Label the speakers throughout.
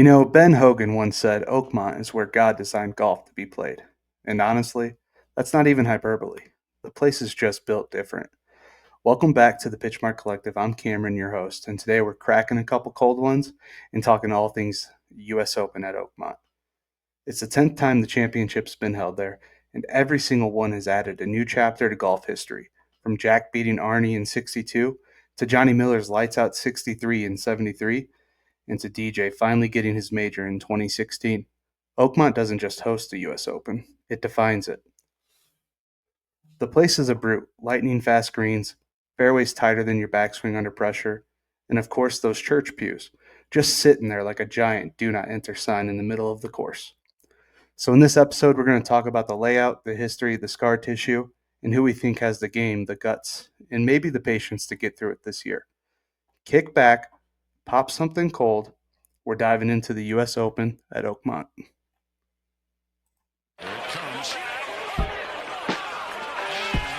Speaker 1: Ben Hogan once said Oakmont is where God designed golf to be played. And honestly, that's not even hyperbole. The place is just built different. Welcome back to the Pitchmark Collective. I'm Cameron, your host, and today we're cracking a couple cold ones and talking all things U.S. Open at Oakmont. It's the 10th time the championship's been held there, and every single one has added a new chapter to golf history, from Jack beating Arnie in 62 to Johnny Miller's lights out 63 in 73 and to DJ finally getting his major in 2016. Oakmont doesn't just host the US Open, it defines it. The place is a brute, lightning fast greens, fairways tighter than your backswing under pressure, and of course those church pews, just sitting there like a giant do not enter sign in the middle of the course. So in this episode, we're going to talk about the layout, the history, the scar tissue, and who we think has the game, the guts, and maybe the patience to get through it this year. Kick back, pop something cold. We're diving into the U.S. Open at Oakmont.
Speaker 2: Here it comes. Oh,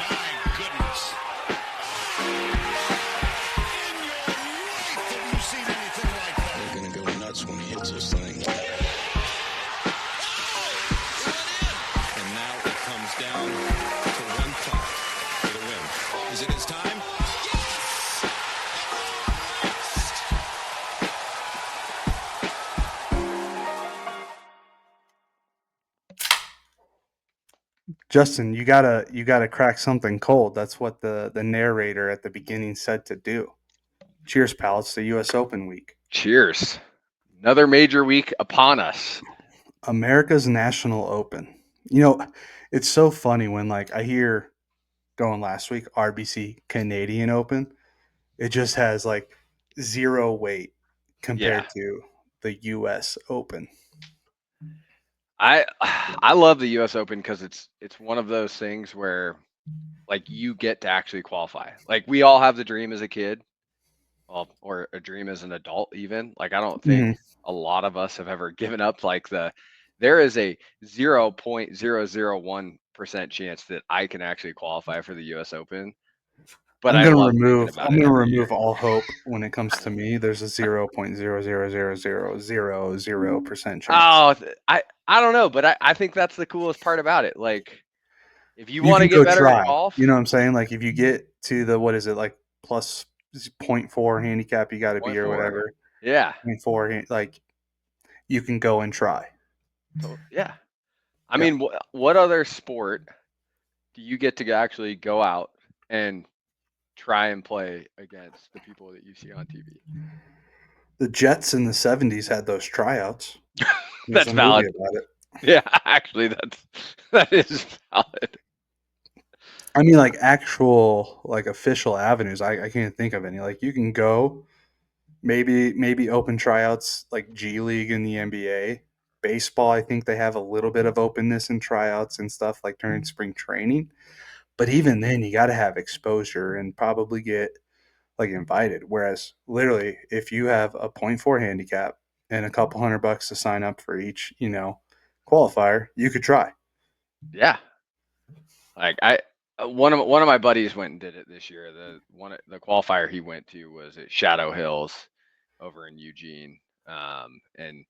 Speaker 2: my goodness. In your life have you seen anything like that?
Speaker 3: They're going to go nuts when he hits this thing.
Speaker 2: And now it comes down to one putt for the win. Is it his time?
Speaker 1: Justin, you gotta crack something cold. That's what the narrator at the beginning said to do. Cheers, pal. It's the U.S. Open week.
Speaker 4: Cheers. Another major week upon us.
Speaker 1: America's National Open. It's so funny when I hear going last week RBC Canadian Open. It just has zero weight compared to the U.S. Open.
Speaker 4: I love the US Open because it's one of those things where you get to actually qualify. We all have the dream as a kid, well, or a dream as an adult even. I don't think a lot of us have ever given up there is a 0.001% chance that I can actually qualify for the US Open. But
Speaker 1: I'm
Speaker 4: I
Speaker 1: gonna
Speaker 4: love thinking
Speaker 1: remove.
Speaker 4: about
Speaker 1: I'm
Speaker 4: it
Speaker 1: gonna
Speaker 4: every year.
Speaker 1: remove all hope when it comes to me. There's a 0.0000000% chance.
Speaker 4: Oh, I don't know, but I think that's the coolest part about it. If you
Speaker 1: You
Speaker 4: want
Speaker 1: can
Speaker 4: to
Speaker 1: go
Speaker 4: get better
Speaker 1: try.
Speaker 4: at golf,
Speaker 1: You know what I'm saying? If you get to the what is it plus 0.4 handicap, you got to be or
Speaker 4: 0.4.
Speaker 1: whatever.
Speaker 4: Yeah.
Speaker 1: 0.4 you can go and try.
Speaker 4: Yeah. I mean, what other sport do you get to actually go out and try and play against the people that you see on TV?
Speaker 1: The Jets in the 70s had those tryouts. There's
Speaker 4: That's
Speaker 1: a movie
Speaker 4: valid.
Speaker 1: about it.
Speaker 4: Yeah, actually, that is valid.
Speaker 1: I mean, actual official avenues. I can't think of any. You can go, maybe open tryouts like G League in the NBA. Baseball, I think they have a little bit of openness in tryouts and stuff during spring training. But even then, you got to have exposure and probably get invited. Whereas, literally, if you have a .4 handicap and a couple $100 to sign up for each, qualifier, you could try.
Speaker 4: Yeah. One of my buddies went and did it this year. The qualifier he went to was at Shadow Hills over in Eugene, and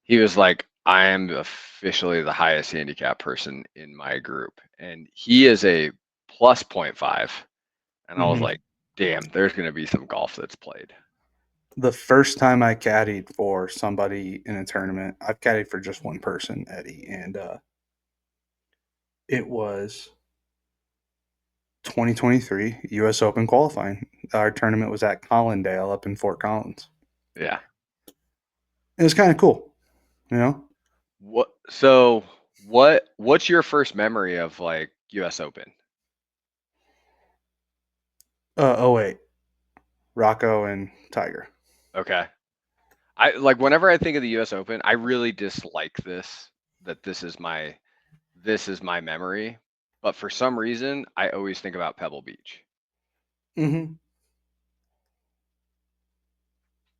Speaker 4: he was like, I am officially the highest handicap person in my group. And he is a plus 0.5. And I was like, damn, there's going to be some golf that's played.
Speaker 1: The first time I caddied for somebody in a tournament, I've caddied for just one person, Eddie, and it was 2023 U.S. Open qualifying. Our tournament was at Collindale up in Fort Collins.
Speaker 4: Yeah.
Speaker 1: It was kind of cool,
Speaker 4: What's your first memory of US Open?
Speaker 1: 08, Rocco and Tiger.
Speaker 4: Okay. Whenever I think of the US Open, I really dislike that this is my memory, but for some reason I always think about Pebble Beach.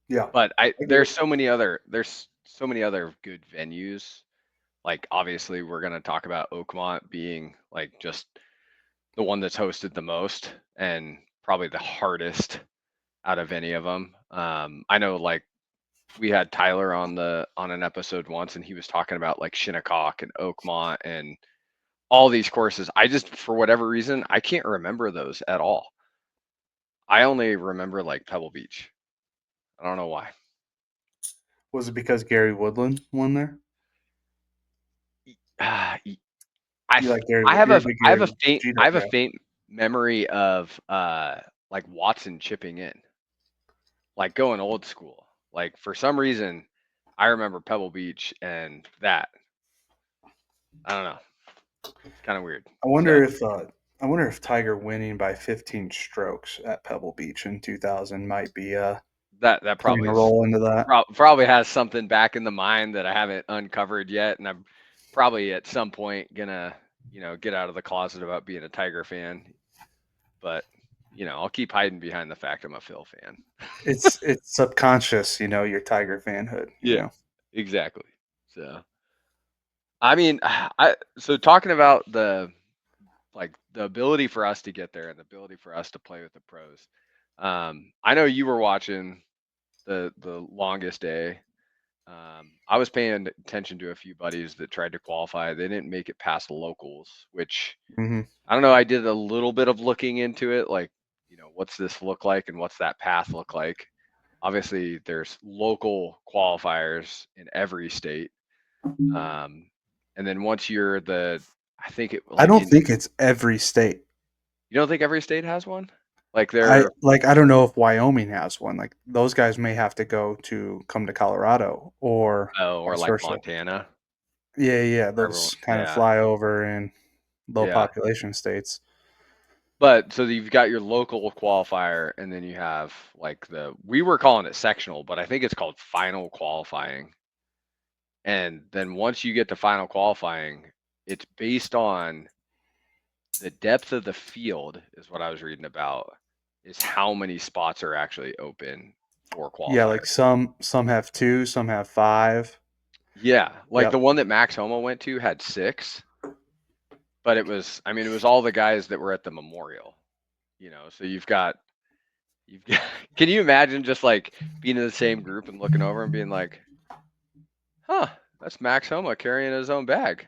Speaker 1: Yeah.
Speaker 4: But there's so many other good venues. Obviously we're going to talk about Oakmont being just the one that's hosted the most and probably the hardest out of any of them. I know we had Tyler on an episode once, and he was talking about like Shinnecock and Oakmont and all these courses. I just, for whatever reason, I can't remember those at all. I only remember like Pebble Beach. I don't know why.
Speaker 1: Was it because Gary Woodland won there?
Speaker 4: I
Speaker 1: You like Gary?
Speaker 4: I have
Speaker 1: You're
Speaker 4: a
Speaker 1: a big
Speaker 4: I have
Speaker 1: Gary
Speaker 4: a faint I
Speaker 1: Gito
Speaker 4: have a
Speaker 1: guy.
Speaker 4: faint memory of like Watson chipping in, like going old school. Like for some reason, I remember Pebble Beach and that. I don't know. It's kind of weird.
Speaker 1: I
Speaker 4: So
Speaker 1: wonder if I wonder if Tiger winning by 15 strokes at Pebble Beach in 2000 might be
Speaker 4: that
Speaker 1: playing
Speaker 4: probably
Speaker 1: a
Speaker 4: is
Speaker 1: role into that.
Speaker 4: probably has something back in the mind that I haven't uncovered yet, and I'm probably at some point gonna get out of the closet about being a Tiger fan. But I'll keep hiding behind the fact I'm a Phil fan.
Speaker 1: It's subconscious, your Tiger fanhood.
Speaker 4: Yeah, exactly. So I mean, so talking about the ability for us to get there and the ability for us to play with the pros. I know you were watching the longest day. I was paying attention to a few buddies that tried to qualify. They didn't make it past locals, which
Speaker 1: Hmm.
Speaker 4: I don't know. I did a little bit of looking into it, like, what's this look like and what's that path look like? Obviously, there's local qualifiers in every state. Um, and then once you're I think it
Speaker 1: I
Speaker 4: like
Speaker 1: don't
Speaker 4: in,
Speaker 1: think it's every state.
Speaker 4: you don't think every state has one? Like
Speaker 1: I
Speaker 4: they're,
Speaker 1: like I don't know if Wyoming has one. Like those guys may have to come to Colorado or
Speaker 4: oh, or
Speaker 1: vice
Speaker 4: like
Speaker 1: versa.
Speaker 4: Montana,
Speaker 1: Yeah, yeah,
Speaker 4: where everyone,
Speaker 1: those kind of
Speaker 4: yeah,
Speaker 1: flyover in low
Speaker 4: yeah.
Speaker 1: population states.
Speaker 4: But so you've got your local qualifier, and then you have like we were calling it sectional, but I think it's called final qualifying. And then once you get to final qualifying, it's based on the depth of the field, is what I was reading about, is how many spots are actually open for
Speaker 1: Yeah, like
Speaker 4: qualifiers.
Speaker 1: some have two, some have five.
Speaker 4: Yeah, like the
Speaker 1: Yep.
Speaker 4: one that Max Homa went to had 6, but I mean, it was all the guys that were at the memorial, so you've got, can you imagine just like being in the same group and looking over and being like, huh, that's Max Homa carrying his own bag.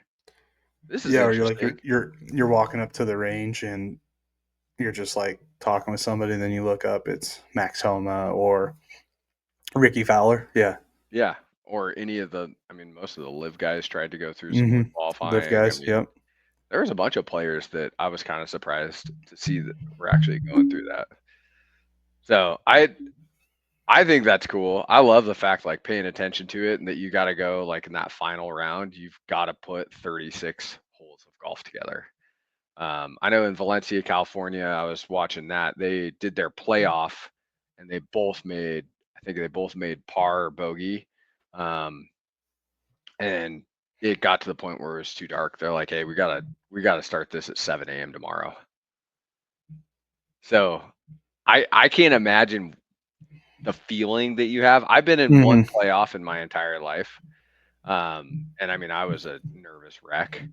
Speaker 4: This is
Speaker 1: Yeah, or you're like
Speaker 4: interesting.
Speaker 1: you're walking up to the range and you're just like talking with somebody, and then you look up, it's Max Homa or Ricky Fowler. Yeah.
Speaker 4: Yeah. Or any of I mean, most of the live guys tried to go through some
Speaker 1: Mm-hmm.
Speaker 4: live
Speaker 1: Live
Speaker 4: qualifying. I
Speaker 1: guys.
Speaker 4: mean,
Speaker 1: Yep.
Speaker 4: there was a bunch of players that I was kind of surprised to see that were actually going through that. So I think that's cool. I love the fact like paying attention to it and that you got to go like in that final round, you've got to put 36 holes of golf together. I know in Valencia, California, I was watching that. They did their playoff and I think they both made par or bogey. Um, and it got to the point where it was too dark. They're like, hey, we gotta start this at 7 a.m. tomorrow. So I can't imagine the feeling that you have. I've been in one
Speaker 1: Mm-hmm.
Speaker 4: playoff in my entire life. And I mean, I was a nervous wreck.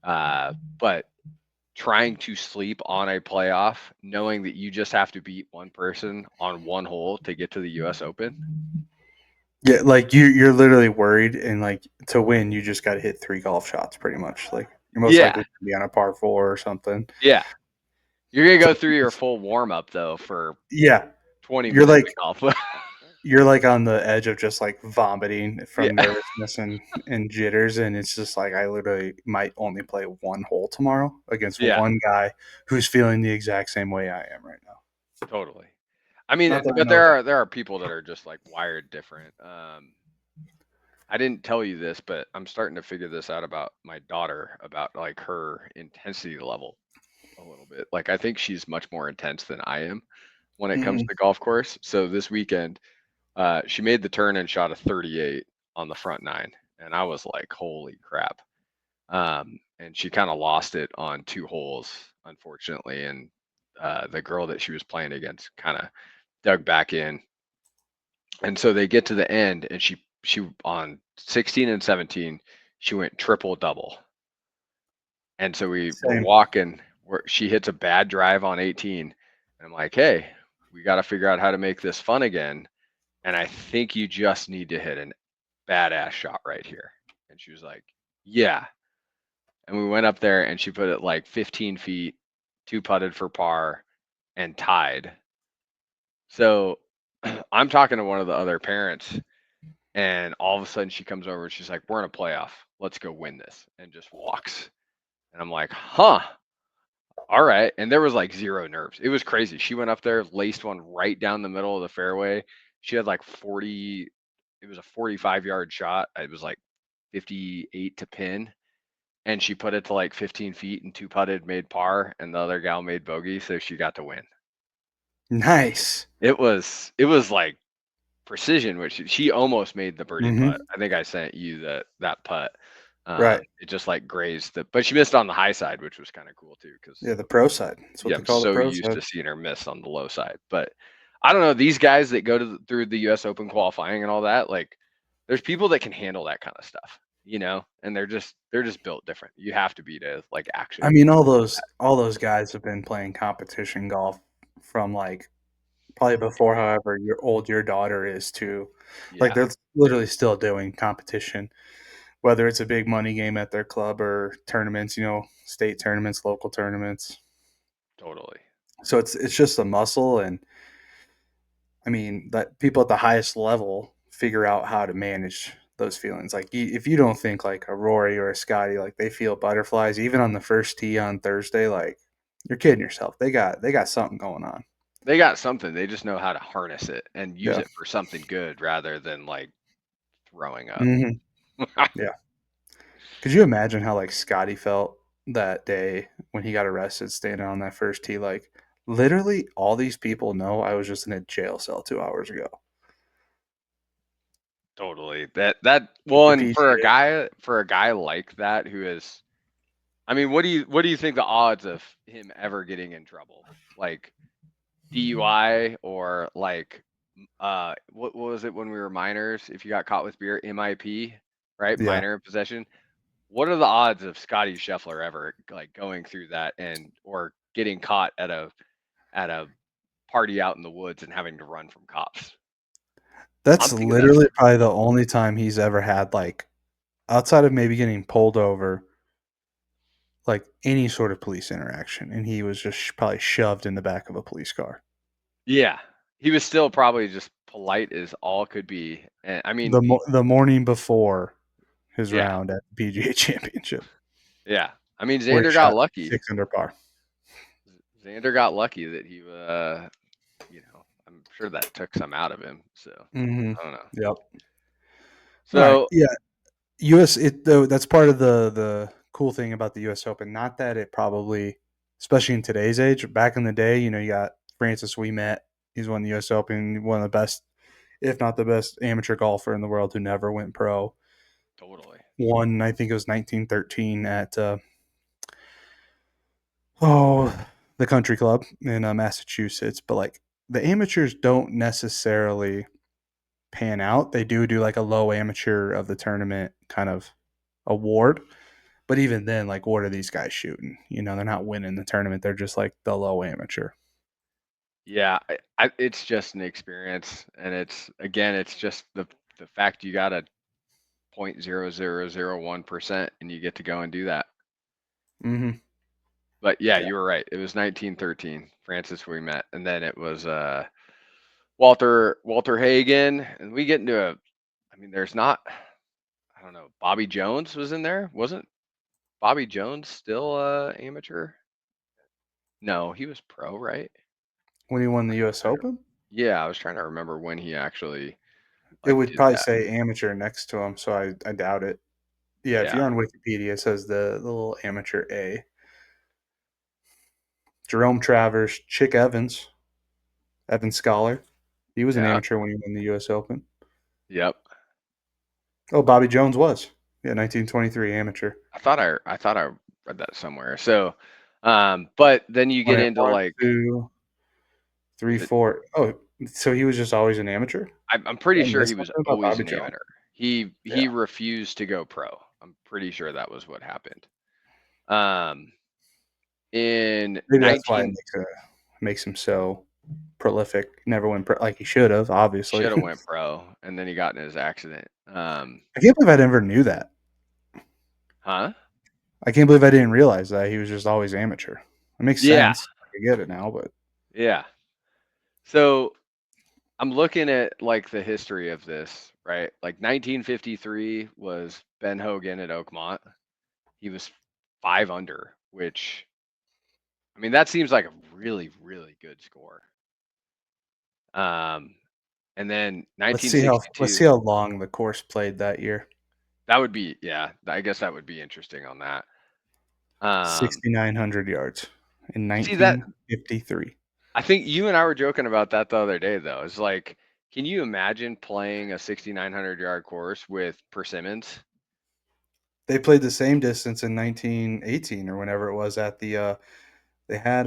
Speaker 4: But trying to sleep on a playoff, knowing that you just have to beat one person on one hole to get to the US Open.
Speaker 1: Yeah, like you're literally worried, and like to win, you just got to hit 3 golf shots, pretty much. Like you're most
Speaker 4: Yeah.
Speaker 1: likely to be on a par 4 or something.
Speaker 4: Yeah. You're going to
Speaker 1: So
Speaker 4: go through your full warm up though for
Speaker 1: yeah,
Speaker 4: 20
Speaker 1: you're
Speaker 4: minutes
Speaker 1: like
Speaker 4: of golf.
Speaker 1: you're like on the edge of just like vomiting
Speaker 4: Yeah.
Speaker 1: from nervousness and jitters, and it's just like I literally might only play 1 hole tomorrow against
Speaker 4: Yeah.
Speaker 1: one guy who's feeling the exact same way I am right now.
Speaker 4: Totally. I mean,
Speaker 1: Not that I
Speaker 4: but
Speaker 1: know
Speaker 4: there
Speaker 1: if
Speaker 4: are people that are just like wired different. I didn't tell you this, but I'm starting to figure this out about my daughter, about like her intensity level a little bit. Like I think she's much more intense than I am when it comes
Speaker 1: mm,
Speaker 4: to golf course. So this weekend, she made the turn and shot a 38 on the front 9, and I was like, holy crap. And she kind of lost it on 2 holes, unfortunately, and the girl that she was playing against kind of dug back in. And so they get to the end, and she on 16 and 17, she went triple double. And so we're
Speaker 1: same.
Speaker 4: walking, she hits a bad drive on 18, and I'm like, hey, we got to figure out how to make this fun again. and I think you just need to hit a badass shot right here. And she was like, yeah. And we went up there and she put it like 15 feet, two putted for par, and tied. So I'm talking to one of the other parents, and all of a sudden she comes over and she's like, we're in a playoff. Let's go win this. And just walks. And I'm like, huh. All right. And there was like zero nerves. It was crazy. She went up there, laced one right down the middle of the fairway. She had like 40, it was a 45-yard shot. It was like 58 to pin. And she put it to like 15 feet and two putted, made par, and the other gal made bogey. So she got to win.
Speaker 1: Nice.
Speaker 4: It was like precision, which she almost made the birdie
Speaker 1: Hmm.
Speaker 4: putt. I think I sent you that putt.
Speaker 1: Right.
Speaker 4: It just like grazed but she missed on the high side, which was kind of cool too, because
Speaker 1: Yeah, the pro side. That's what
Speaker 4: yeah,
Speaker 1: they
Speaker 4: I'm
Speaker 1: call the
Speaker 4: so
Speaker 1: pro
Speaker 4: used
Speaker 1: side.
Speaker 4: to seeing her miss on the low side. But I don't know, these guys that go through the U.S. Open qualifying and all that, like, there's people that can handle that kind of stuff, and they're just built different. You have to be to like
Speaker 1: I
Speaker 4: actually
Speaker 1: mean,
Speaker 4: be.
Speaker 1: all those guys have been playing competition golf from like probably before however old your daughter is too. Like
Speaker 4: Yeah,
Speaker 1: they're literally still doing competition, whether it's a big money game at their club or tournaments, state tournaments, local tournaments.
Speaker 4: totally.
Speaker 1: So it's just a muscle, and I mean that people at the highest level figure out how to manage those feelings. Like if you don't think like a Rory or a Scotty, like they feel butterflies even on the first tee on Thursday, like you're kidding yourself. They got something going on.
Speaker 4: They got something. They just know how to harness it and use
Speaker 1: Yeah.
Speaker 4: it for something good rather than like throwing up.
Speaker 1: Hmm. Yeah. Could you imagine how like Scotty felt that day when he got arrested standing on that first tee? Like literally all these people know I was just in a jail cell 2 hours ago
Speaker 4: Totally. That
Speaker 1: with
Speaker 4: well,
Speaker 1: the
Speaker 4: and
Speaker 1: PGA.
Speaker 4: for a guy like that who is, I mean, what do you think the odds of him ever getting in trouble? Like DUI or like what was it when we were minors? If you got caught with beer, MIP, right?
Speaker 1: Yeah.
Speaker 4: Minor in possession. What are the odds of Scotty Scheffler ever like going through that and or getting caught at a party out in the woods and having to run from cops?
Speaker 1: That's
Speaker 4: I'm thinking that's
Speaker 1: literally probably the only time he's ever had like outside of maybe getting pulled over, like any sort of police interaction, and he was just probably shoved in the back of a police car.
Speaker 4: yeah. He was still probably just polite as all could be. And I mean,
Speaker 1: The morning before his
Speaker 4: yeah,
Speaker 1: round at the PGA Championship,
Speaker 4: yeah. I mean,
Speaker 1: where he
Speaker 4: Xander got
Speaker 1: shot
Speaker 4: lucky.
Speaker 1: 6 under par.
Speaker 4: Xander got lucky that he, I'm sure that took some out of him. So
Speaker 1: Hmm.
Speaker 4: I don't know.
Speaker 1: Yep. All right.
Speaker 4: So
Speaker 1: Yeah. US it though that's part of the cool thing about the US Open. Not that it probably, especially in today's age, back in the day, you got Francis Ouimet. He's won the US Open, one of the best, if not the best, amateur golfer in the world who never went pro.
Speaker 4: totally.
Speaker 1: Won, I think it was 1913 at the Country Club in Massachusetts. But like the amateurs don't necessarily pan out. They do like a low amateur of the tournament kind of award. But even then, like, what are these guys shooting? They're not winning the tournament. They're just like the low amateur.
Speaker 4: Yeah, it's just an experience, and it's just the fact you got a 0.0001% and you get to go and do that.
Speaker 1: Hmm.
Speaker 4: But yeah,
Speaker 1: Yeah.
Speaker 4: you were right. It was 1913, Francis we met, and then it was Walter Hagen, and we get into I mean, there's not, I don't know, Bobby Jones was in there, wasn't Bobby Jones still amateur? No, he was pro, right?
Speaker 1: When he won the U.S. Open,
Speaker 4: Yeah, I was trying to remember when he actually
Speaker 1: it
Speaker 4: like
Speaker 1: would
Speaker 4: did
Speaker 1: probably
Speaker 4: that.
Speaker 1: say amateur next to him, so I doubt it. Yeah, if
Speaker 4: Yeah,
Speaker 1: you're on Wikipedia, it says the little amateur A. Jerome Travers, Chick Evans, Evan Scholar. He was an
Speaker 4: yeah,
Speaker 1: amateur when he won the U.S. Open.
Speaker 4: yep.
Speaker 1: Oh, Bobby Jones was. Yeah, 1923 amateur.
Speaker 4: I thought I read that somewhere. So, but then you
Speaker 1: Won
Speaker 4: get
Speaker 1: it
Speaker 4: into
Speaker 1: one,
Speaker 4: like,
Speaker 1: two, three,
Speaker 4: was it?
Speaker 1: four. Oh, so he was just always an amateur?
Speaker 4: I'm
Speaker 1: Did
Speaker 4: pretty
Speaker 1: I
Speaker 4: sure
Speaker 1: miss
Speaker 4: he was
Speaker 1: something about
Speaker 4: always
Speaker 1: Bobby
Speaker 4: an
Speaker 1: Jones?
Speaker 4: amateur. He
Speaker 1: Yeah.
Speaker 4: he refused to go pro. I'm pretty sure that was what happened. Um, in
Speaker 1: Maybe that's why it
Speaker 4: 19,
Speaker 1: makes him so. prolific. Never went like he should have, obviously.
Speaker 4: Should have went pro, and then he got in his accident.
Speaker 1: I can't believe I never knew that.
Speaker 4: Huh?
Speaker 1: I can't believe I didn't realize that he was just always amateur. It makes
Speaker 4: Yeah,
Speaker 1: sense. I get it now, but
Speaker 4: yeah. So I'm looking at like the history of this, right? Like 1953 was Ben Hogan at Oakmont. He was 5 under, which I mean that seems like a really, really good score. Um, and then
Speaker 1: let's
Speaker 4: 1962,
Speaker 1: see how long the course played that year.
Speaker 4: that would be yeah. I guess that would be interesting on that. Um,
Speaker 1: 6,900 yards in
Speaker 4: see that
Speaker 1: 1953.
Speaker 4: I think you and I were joking about that the other day, though. It's like, can you imagine playing a 6,900-yard course with persimmons?
Speaker 1: They played the same distance in 1918 or whenever it was at the they had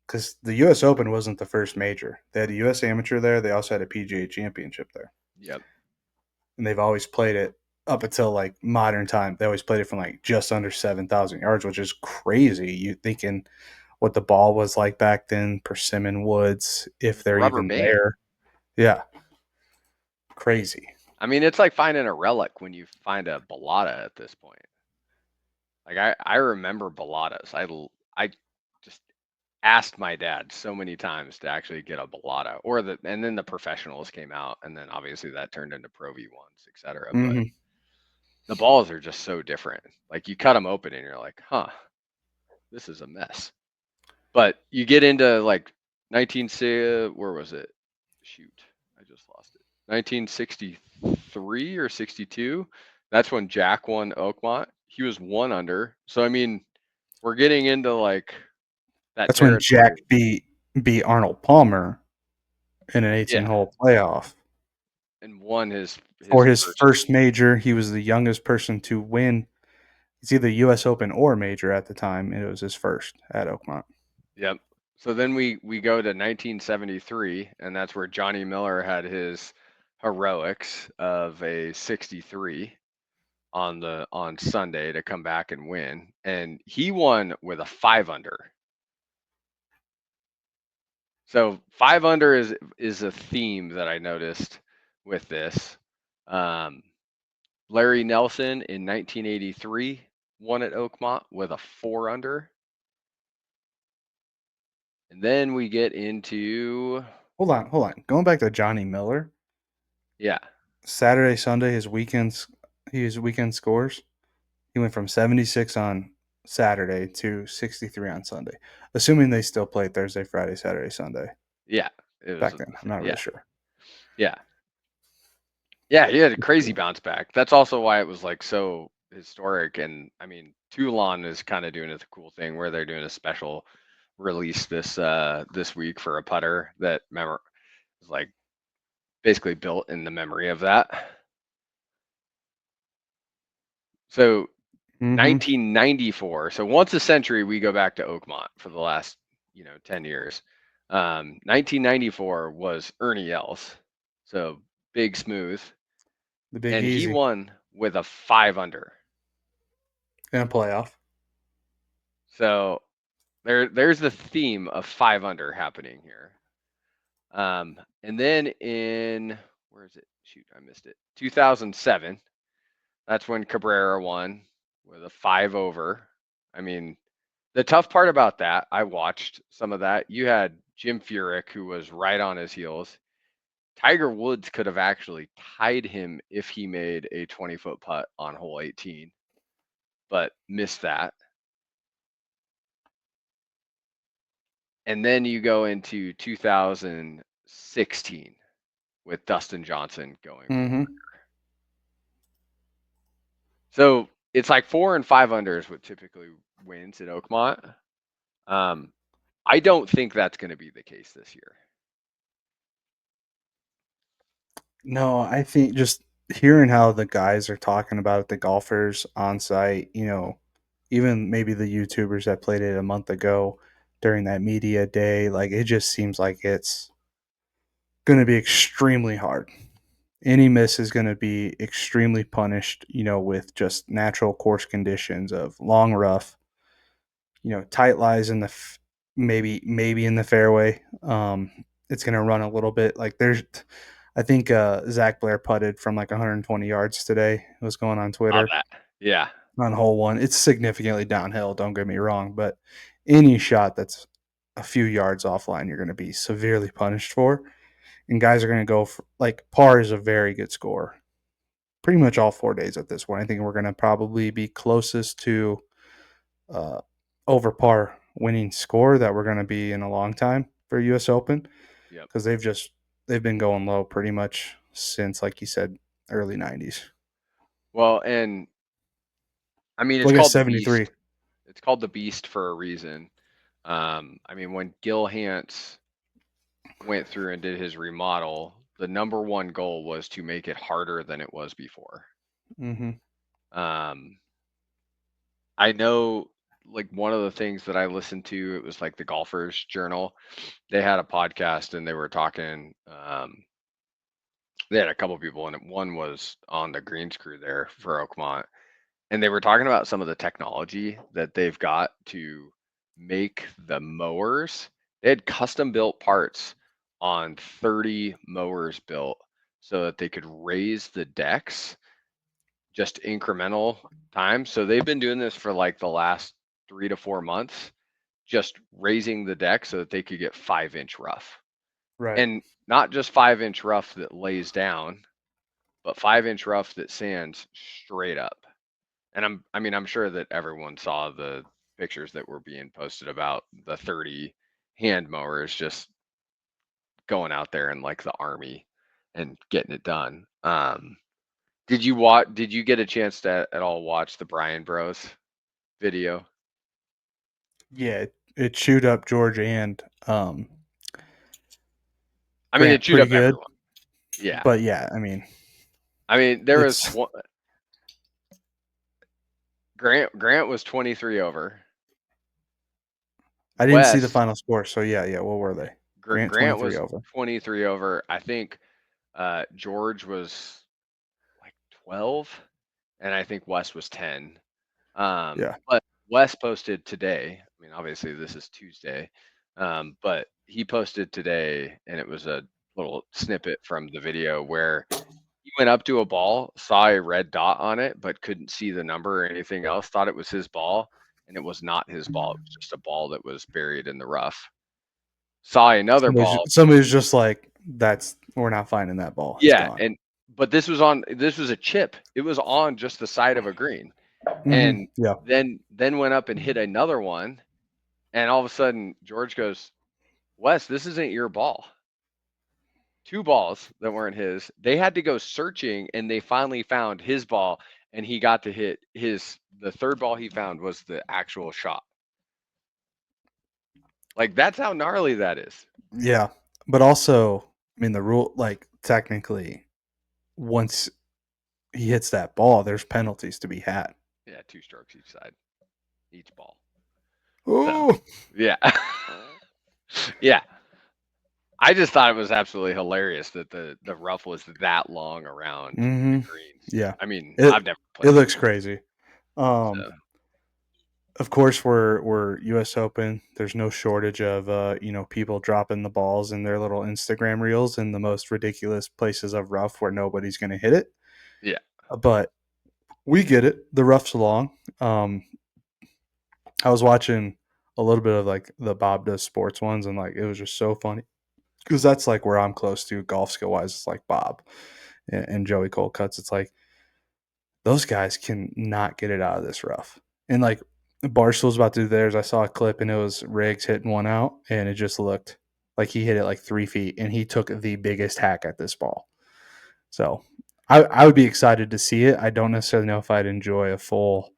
Speaker 1: because the U.S. Open wasn't the first major. They had a U.S. Amateur there. They also had a PGA Championship there,
Speaker 4: Yep.
Speaker 1: and they've always played it up until like modern time. They always played it from like just under 7,000 yards, which is crazy. You thinking what the ball was like back then, persimmon woods,
Speaker 4: It
Speaker 1: if
Speaker 4: was a
Speaker 1: they're
Speaker 4: rubber
Speaker 1: even
Speaker 4: band.
Speaker 1: there. Yeah, crazy.
Speaker 4: I mean, it's like finding a relic when you find a balata at this point. Like I remember balatas. I just asked my dad so many times to actually get a balata, and then the professionals came out, and then obviously that turned into Pro V1s, etc. But
Speaker 1: Hmm.
Speaker 4: the balls are just so different. Like you cut them open, and you're like, huh, this is a mess. But you get into like 19, where was it? Shoot, I just lost it. 1963 or 62. That's when Jack won Oakmont. He was 1 under. So I mean, we're getting into like that
Speaker 1: That's when Jack
Speaker 4: territory.
Speaker 1: beat Arnold Palmer in an
Speaker 4: Yeah,
Speaker 1: 18-hole playoff.
Speaker 4: and won his
Speaker 1: For his
Speaker 4: first.
Speaker 1: first major, he was the youngest person to win. It's either U.S. Open or major at the time, and it was his first at Oakmont.
Speaker 4: Yep. So then we go to 1973, and that's where Johnny Miller had his heroics of a 63 on Sunday to come back and win, and he won with a 5 under. So 5 under is a theme that I noticed with this. Um, Larry Nelson in 1983 won at Oakmont with a 4 under, and then we get into
Speaker 1: Hold on. Going back to Johnny Miller,
Speaker 4: yeah,
Speaker 1: Saturday, Sunday, his weekend scores. He went from 76 on Saturday to 63 on Sunday, assuming they still played Thursday, Friday, Saturday, Sunday
Speaker 4: yeah, it was
Speaker 1: back then. I'm not really
Speaker 4: yeah,
Speaker 1: sure.
Speaker 4: yeah, yeah. He had a crazy bounce back. That's also why it was like so historic. And I mean, Toulon is kind of doing a cool thing where they're doing a special release this week for a putter that is like basically built in the memory of that. So
Speaker 1: Mm-hmm.
Speaker 4: 1994. So once a century, we go back to Oakmont for the last 10 years. 1994 was Ernie Els, so big smooth,
Speaker 1: The Big
Speaker 4: and he
Speaker 1: Easy
Speaker 4: won with a 5 under.
Speaker 1: in a playoff.
Speaker 4: So there's the theme of 5 under happening here. And then in where is it? Shoot, I missed it. 2007. That's when Cabrera won with a 5 over. I mean, the tough part about that, I watched some of that. You had Jim Furyk, who was right on his heels. Tiger Woods could have actually tied him if he made a 20-foot putt on hole 18, but missed that. And then you go into 2016 with Dustin Johnson going for.
Speaker 1: Mm-hmm.
Speaker 4: So it's like 4 and 5 under is what typically wins at Oakmont. I don't think that's going to be the case this year.
Speaker 1: No, I think just hearing how the guys are talking about it, the golfers on site, even maybe the YouTubers that played it a month ago during that media day, like it just seems like it's going to be extremely hard. Any miss is going to be extremely punished, with just natural course conditions of long rough, tight lies in maybe in the fairway. It's gonna run a little bit. Like there's, I think Zach Blair putted from like 120 yards today. It was going on
Speaker 4: Saw
Speaker 1: Twitter
Speaker 4: that. Yeah.
Speaker 1: on hole one. It's significantly downhill. Don't get me wrong, but any shot that's a few yards offline, you're going to be severely punished for. And guys are going to go for like par is a very good score. Pretty much all 4 days at this point. I think we're going to probably be closest to uh, over par winning score that we're going to be in a long time for U.S. Open
Speaker 4: Yep.
Speaker 1: because they've been going low pretty much since, like you said, early '90s.
Speaker 4: Well, and I mean, it's
Speaker 1: Look at
Speaker 4: called the
Speaker 1: 73.
Speaker 4: Beast. It's called the Beast for a reason. I mean, when Gil Hance went through and did his remodel, the number one goal was to make it harder than it was before.
Speaker 1: Mm-hmm.
Speaker 4: Um, I know, like one of the things that I listened to, it was like the Golfers Journal. They had a podcast and they were talking. They had a couple people, and one was on the greens crew there for Oakmont, and they were talking about some of the technology that they've got to make the mowers. They had custom built parts on 30 mowers built so that they could raise the decks just incremental time. So they've been doing this for like the last 3 to 4 months, just raising the deck so that they could get 5-inch rough.
Speaker 1: Right.
Speaker 4: And not just 5-inch rough that lays down, but 5-inch rough that sands straight up. And I'm sure that everyone saw the pictures that were being posted about the 30 hand mowers just going out there in like the army and getting it done. Did you get a chance to at all watch the Bryan Bros video?
Speaker 1: Yeah, it chewed up George and
Speaker 4: I mean, it
Speaker 1: Grant
Speaker 4: chewed
Speaker 1: pretty
Speaker 4: up
Speaker 1: good,
Speaker 4: everyone. Yeah.
Speaker 1: but yeah, I mean,
Speaker 4: I mean, there was
Speaker 1: it's
Speaker 4: one, Grant was 23 over.
Speaker 1: I didn't see the
Speaker 4: Wes
Speaker 1: final score, so yeah. What were they? Grant
Speaker 4: Grant
Speaker 1: 23
Speaker 4: was
Speaker 1: over.
Speaker 4: 23 over. I think George was like 12, and I think Wes was 10.
Speaker 1: Yeah.
Speaker 4: But Wes posted today. I mean, obviously this is Tuesday, but he posted today, and it was a little snippet from the video where he went up to a ball, saw a red dot on it, but couldn't see the number or anything else. Thought it was his ball, and it was not his ball. It was just a ball that was buried in the rough. Saw another ball.
Speaker 1: Somebody's just like, that's we're not finding that ball. It's
Speaker 4: Yeah,
Speaker 1: gone.
Speaker 4: and but this was a chip. It was on just the side of a green. And
Speaker 1: Yeah.
Speaker 4: then went up and hit another one, and all of a sudden George goes, "Wes, this isn't your ball." Two balls that weren't his. They had to go searching, and they finally found his ball, and he got to hit the third ball he found was the actual shot. Like that's how gnarly that is.
Speaker 1: Yeah. But also, I mean, the rule, like, technically, once he hits that ball, there's penalties to be had.
Speaker 4: Yeah, 2 strokes each side, each ball. So
Speaker 1: Oh,
Speaker 4: yeah. Yeah. I just thought it was absolutely hilarious that the rough was that long around the greens.
Speaker 1: yeah.
Speaker 4: I mean,
Speaker 1: It
Speaker 4: I've never
Speaker 1: it
Speaker 4: played the
Speaker 1: looks
Speaker 4: greens,
Speaker 1: crazy. Um,
Speaker 4: so
Speaker 1: of course, we're U.S. Open. There's no shortage of people dropping the balls in their little Instagram reels in the most ridiculous places of rough where nobody's going to hit it.
Speaker 4: yeah.
Speaker 1: But we get it. The rough's long. I was watching a little bit of like the Bob Does Sports ones, and like it was just so funny because that's like where I'm close to golf skill wise. It's like Bob and Joey Colcuts. It's like those guys can not get it out of this rough. And like Barstool's about to do theirs. I saw a clip and it was Riggs hitting one out, and it just looked like he hit it like 3 feet, and he took the biggest hack at this ball. So I would be excited to see it. I don't necessarily know if I'd enjoy a full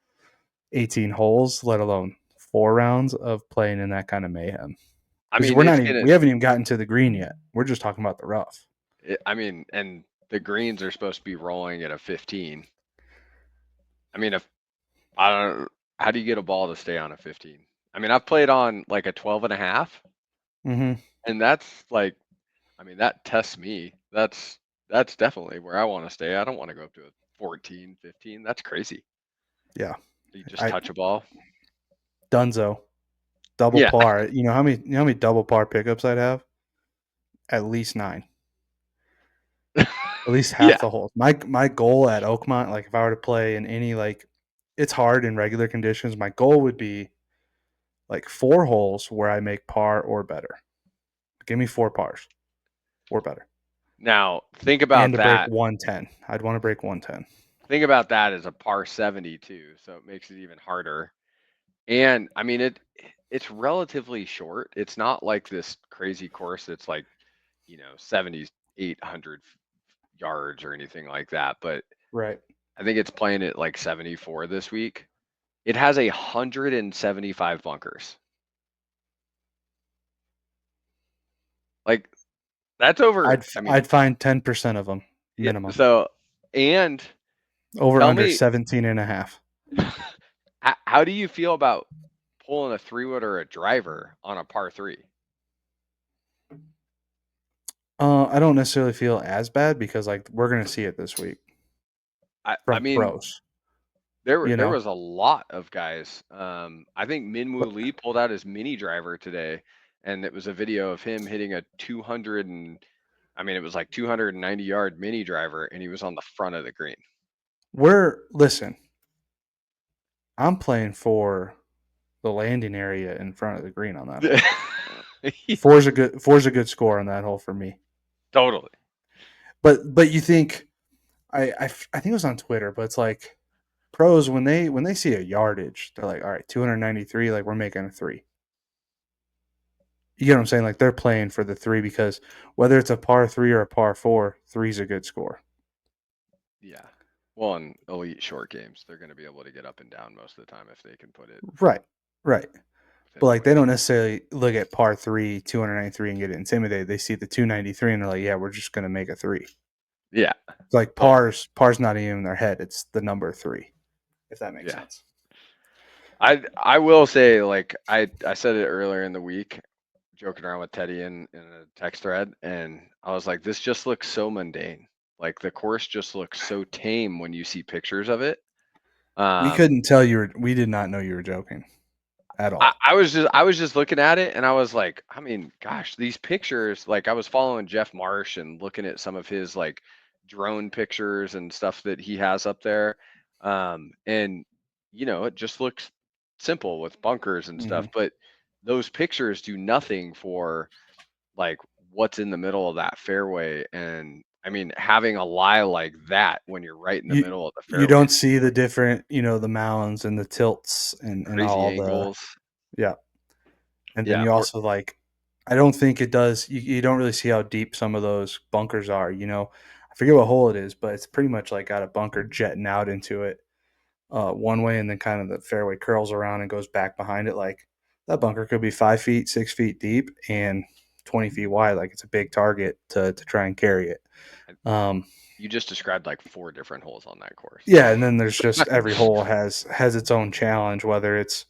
Speaker 1: 18 holes, let alone 4 rounds of playing in that kind of mayhem.
Speaker 4: I
Speaker 1: Because
Speaker 4: mean, it's gonna.
Speaker 1: we haven't even gotten to the green yet. We're just talking about the rough.
Speaker 4: I mean, and the greens are supposed to be rolling at a 15. I mean, if I don't, how do you get a ball to stay on a 15? I mean, I've played on like a 12 and a half,
Speaker 1: Mm-hmm.
Speaker 4: and that's like, I mean, that tests me. That's definitely where I want to stay. I don't want to go up to a 14, 15. That's crazy.
Speaker 1: Yeah.
Speaker 4: You just
Speaker 1: I
Speaker 4: touch a ball.
Speaker 1: Dunzo. double
Speaker 4: Yeah.
Speaker 1: par. You know how many double par pickups I'd have? At least 9. At least half
Speaker 4: Yeah.
Speaker 1: the holes. My goal at Oakmont, like if I were to play in any like, it's hard in regular conditions. My goal would be like 4 holes where I make par or better. Give me 4 pars or better,
Speaker 4: Now think
Speaker 1: and
Speaker 4: about
Speaker 1: to break
Speaker 4: that.
Speaker 1: 110. I'd want to break 110.
Speaker 4: Think about that as a par 72, so it makes it even harder. And I mean it's relatively short. It's not like this crazy course that's like, 7,800 yards or anything like that, but
Speaker 1: Right.
Speaker 4: I think it's playing at like 74 this week. It has 175 bunkers. Like that's over, I mean,
Speaker 1: I'd find 10% of them
Speaker 4: yeah,
Speaker 1: minimum.
Speaker 4: so and
Speaker 1: Over
Speaker 4: tell
Speaker 1: under
Speaker 4: me
Speaker 1: 17 and a half.
Speaker 4: how do you feel about pulling a 3-wood or a driver on a par 3?
Speaker 1: I don't necessarily feel as bad because like we're gonna see it this week
Speaker 4: I
Speaker 1: from
Speaker 4: mean,
Speaker 1: pros.
Speaker 4: there
Speaker 1: You
Speaker 4: there
Speaker 1: know,
Speaker 4: was a lot of guys. I think
Speaker 1: but
Speaker 4: Minwoo Lee pulled out his mini driver today, and it was a video of him hitting a 200 and I mean it was like 290-yard mini driver, and he was on the front of the green.
Speaker 1: listen. I'm playing for the landing area in front of the green on that hole.
Speaker 4: Yeah,
Speaker 1: Four's a good score on that hole for me.
Speaker 4: totally.
Speaker 1: But you think I think it was on Twitter, but it's like pros when they see a yardage, they're like, all right, 293, like we're making a 3. You get what I'm saying? Like they're playing for the 3 because whether it's a par 3 or a par 4, three's a good score.
Speaker 4: Yeah. Well, in elite short games, they're going to be able to get up and down most of the time if they can put it
Speaker 1: Right. Right.
Speaker 4: within
Speaker 1: But
Speaker 4: a
Speaker 1: like they don't
Speaker 4: wedge.
Speaker 1: necessarily look at par 3, 293 and get intimidated. They see the 293 and they're like, yeah, we're just gonna make a 3.
Speaker 4: Yeah,
Speaker 1: It's like
Speaker 4: totally.
Speaker 1: par's not even in their head. It's the number 3, if that makes
Speaker 4: Yeah.
Speaker 1: sense.
Speaker 4: I will say, like I said it earlier in the week, joking around with Teddy in a text thread, and I was like, this just looks so mundane. Like the course just looks so tame when you see pictures of it.
Speaker 1: We
Speaker 4: Um,
Speaker 1: couldn't tell you were we did not know you were joking at
Speaker 4: I,
Speaker 1: all.
Speaker 4: I was just I was just looking at it and I was like, I mean, gosh, these pictures, like I was following Jeff Marsh and looking at some of his like drone pictures and stuff that he has up there. And it just looks simple with bunkers and stuff,
Speaker 1: Mhm.
Speaker 4: but those pictures do nothing for like what's in the middle of that fairway. And I mean, having a lie like that when you're right in the
Speaker 1: You
Speaker 4: middle of the
Speaker 1: you
Speaker 4: fairway
Speaker 1: don't
Speaker 4: is
Speaker 1: see the different, the mounds and the tilts and
Speaker 4: crazy
Speaker 1: all the
Speaker 4: angles.
Speaker 1: yeah. And then
Speaker 4: Yeah,
Speaker 1: you also like I don't think it does you don't really see how deep some of those bunkers are. I forget what hole it is, but it's pretty much like got a bunker jetting out into it one way and then kind of the fairway curls around and goes back behind it. Like that bunker could be 5 feet, 6 feet deep and 20 feet wide. Like it's a big target to try and carry it. Um,
Speaker 4: you just described like 4 different holes on that course.
Speaker 1: yeah, and then there's just every hole has its own challenge, whether it's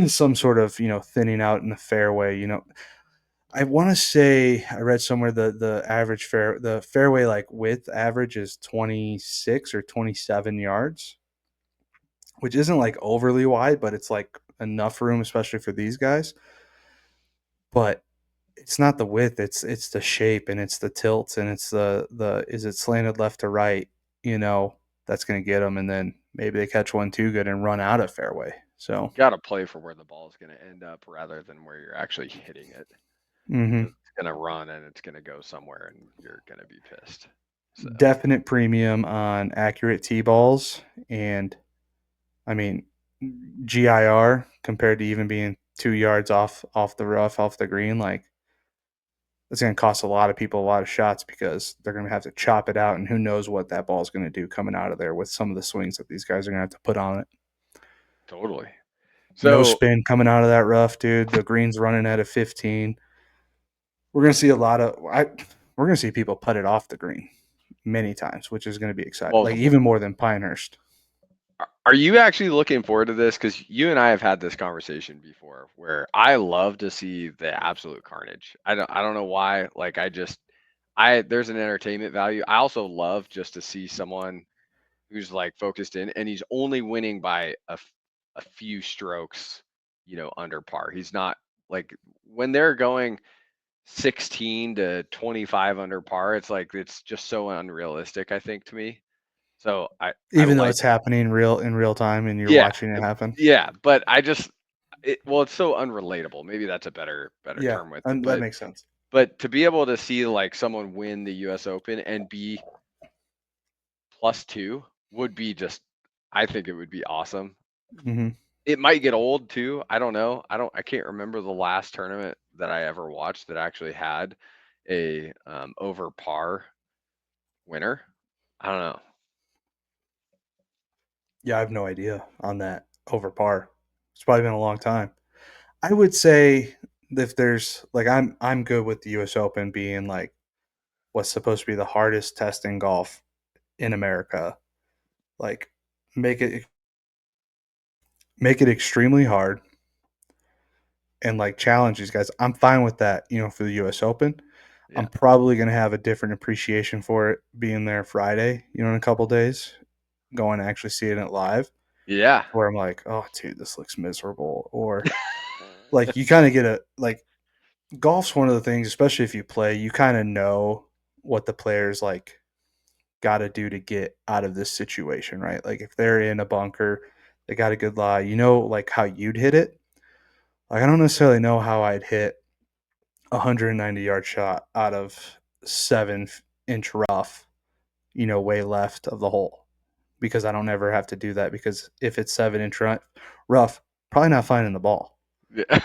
Speaker 1: some sort of thinning out in the fairway. I want to say I read somewhere the average the fairway like width average is 26 or 27 yards, which isn't like overly wide, but it's like enough room, especially for these guys. But it's not the width; it's the shape and it's the tilts and it's the is it slanted left to right? That's going to get them, and then maybe they catch one too good and run out of fairway. So,
Speaker 4: Got to play for where the ball is going to end up rather than where you're actually hitting it,
Speaker 1: hmm
Speaker 4: because it's going to run and it's going to go somewhere and you're going to be pissed. So,
Speaker 1: definite premium on accurate tee balls, and I mean GIR compared to even being 2 yards off the rough, off the green, like it's going to cost a lot of people a lot of shots because they're going to have to chop it out, and who knows what that ball is going to do coming out of there with some of the swings that these guys are going to have to put on it.
Speaker 4: totally.
Speaker 1: No
Speaker 4: So,
Speaker 1: spin coming out of that rough, dude. The green's running at a 15. We're going to see a lot of we're going to see people put it off the green many times, which is going to be exciting. Like
Speaker 4: well,
Speaker 1: even more than Pinehurst.
Speaker 4: are you actually looking forward to this? Because you and I have had this conversation before, where I love to see the absolute carnage. I don't know why. Like there's an entertainment value. I also love just to see someone who's like focused in, and he's only winning by a few strokes, under par. He's not like when they're going 16 to 25 under par, it's like it's just so unrealistic, I think, to me. So I
Speaker 1: Even though it's
Speaker 4: like
Speaker 1: happening in real time and you're
Speaker 4: yeah,
Speaker 1: watching it happen.
Speaker 4: yeah, but it's so unrelatable. Maybe that's a better
Speaker 1: Yeah,
Speaker 4: term with it.
Speaker 1: and that makes sense.
Speaker 4: But to be able to see like someone win the US Open and be +2 would be just I think it would be awesome.
Speaker 1: Hmm.
Speaker 4: It might get old too. I don't know. I can't remember the last tournament that I ever watched that actually had a over par winner. I don't know.
Speaker 1: Yeah, I have no idea on that over par. It's probably been a long time. I would say if there's like I'm good with the US Open being like what's supposed to be the hardest test in golf in America. Like make it make it extremely hard and like challenge these guys. I'm fine with that, for the US Open. I'm
Speaker 4: Yeah.
Speaker 1: probably gonna have a different appreciation for it being there Friday, in a couple days, going to actually see it live.
Speaker 4: Yeah.
Speaker 1: Where I'm like, oh dude, this looks miserable. Or like you kind of get a like golf's one of the things, especially if you play, you kind of know what the players like got to do to get out of this situation, right? Like if they're in a bunker, they got a good lie, like how you'd hit it. Like I don't necessarily know how I'd hit a 190-yard shot out of 7-inch rough, way left of the hole because I don't ever have to do that because if it's 7-inch rough, probably not finding the ball.
Speaker 4: Yeah.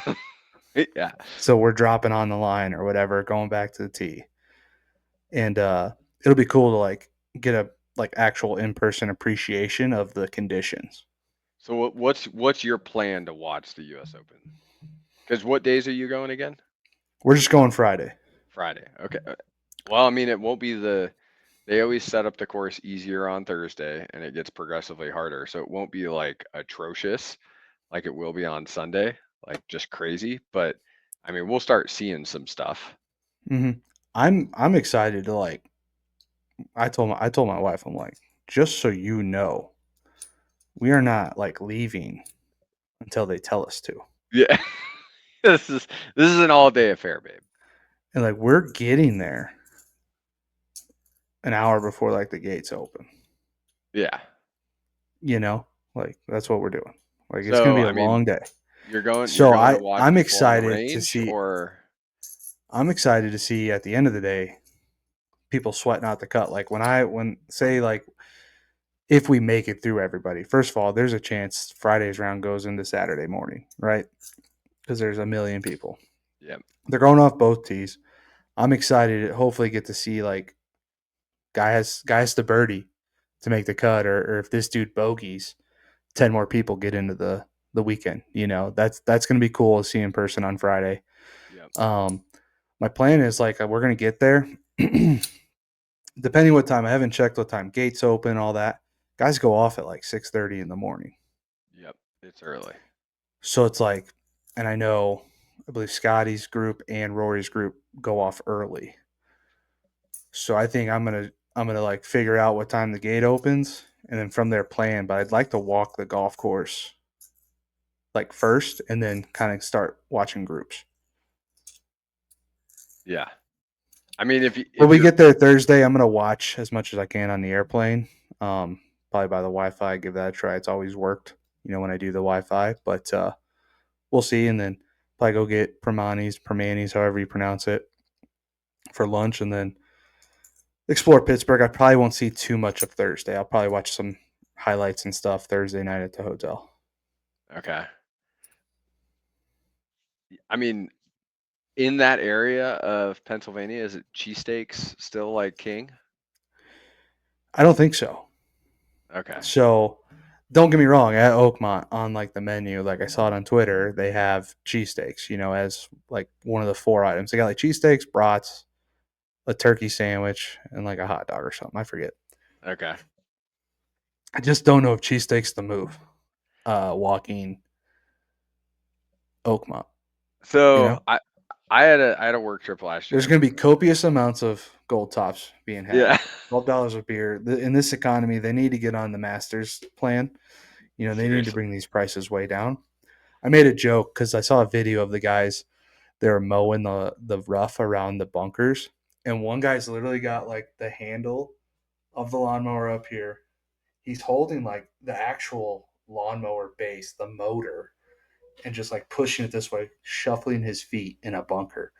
Speaker 4: Yeah.
Speaker 1: So we're dropping on the line or whatever, going back to the tee. And it'll be cool to like get a like actual in-person appreciation of the conditions.
Speaker 4: So what's your plan to watch the US Open? Because what days are you going again?
Speaker 1: We're just going Friday.
Speaker 4: Friday. Okay. Well, I mean, it won't be they always set up the course easier on Thursday and it gets progressively harder. So it won't be like atrocious like it will be on Sunday, like just crazy. But I mean, we'll start seeing some stuff.
Speaker 1: Hmm. I'm excited to like. I told my wife, I'm like, just so you know, we are not like leaving until they tell us to,
Speaker 4: Yeah. This is an all day affair, babe.
Speaker 1: and like we're getting there an hour before like the gates open.
Speaker 4: Yeah.
Speaker 1: You know, like that's what we're doing. Like it's gonna
Speaker 4: So
Speaker 1: be a
Speaker 4: I mean,
Speaker 1: long day.
Speaker 4: you're
Speaker 1: So
Speaker 4: going to
Speaker 1: I
Speaker 4: watch
Speaker 1: I'm
Speaker 4: people on the
Speaker 1: excited to
Speaker 4: range
Speaker 1: see.
Speaker 4: or
Speaker 1: I'm excited to see at the end of the day people sweating out the cut. Like when say like if we make it through everybody. First of all, there's a chance Friday's round goes into Saturday morning, right? Because there's a million people.
Speaker 4: yeah.
Speaker 1: They're going off both tees. I'm excited to hopefully get to see like guys to birdie to make the cut, or if this dude bogeys, 10 more people get into the weekend. That's gonna be cool to see in person on Friday.
Speaker 4: Yep.
Speaker 1: Um, my plan is like we're gonna get there. Depending what time, I haven't checked what time gates open, all that. Guys go off at like 6:30 in the morning.
Speaker 4: Yep. It's early.
Speaker 1: So it's like, and I believe Scotty's group and Rory's group go off early. So I think I'm gonna like figure out what time the gate opens and then from there plan. But I'd like to walk the golf course like first and then kind of start watching groups.
Speaker 4: Yeah. I mean,
Speaker 1: When
Speaker 4: if
Speaker 1: we
Speaker 4: you're
Speaker 1: get there Thursday, I'm gonna watch as much as I can on the airplane. Probably by the Wi-Fi, give that a try. It's always worked, when I do the Wi-Fi. But we'll see, and then probably go get Permanis, however you pronounce it, for lunch, and then explore Pittsburgh. I probably won't see too much of Thursday. I'll probably watch some highlights and stuff Thursday night at the hotel.
Speaker 4: okay. I mean, in that area of Pennsylvania, is it cheesesteaks still like king?
Speaker 1: I don't think so.
Speaker 4: Okay.
Speaker 1: So don't get me wrong, at Oakmont on like the menu, like I saw it on Twitter, they have cheesesteaks, as like one of the four items. They got like cheesesteaks, brats, a turkey sandwich, and like a hot dog or something. I forget.
Speaker 4: Okay.
Speaker 1: I just don't know if cheesesteaks the move. Walking Oakmont, you
Speaker 4: So
Speaker 1: know?
Speaker 4: I had a work trip last
Speaker 1: There's
Speaker 4: year.
Speaker 1: going to be copious amounts of gold tops being had.
Speaker 4: Yeah.
Speaker 1: $12 a beer. In this economy, they need to get on the Masters plan. They need to
Speaker 4: Seriously.
Speaker 1: bring these prices way down. I made a joke because I saw a video of the guys, they were mowing the rough around the bunkers, and one guy's literally got like the handle of the lawnmower up here. He's holding like the actual lawnmower base, the motor, and just like pushing it this way, shuffling his feet in a bunker.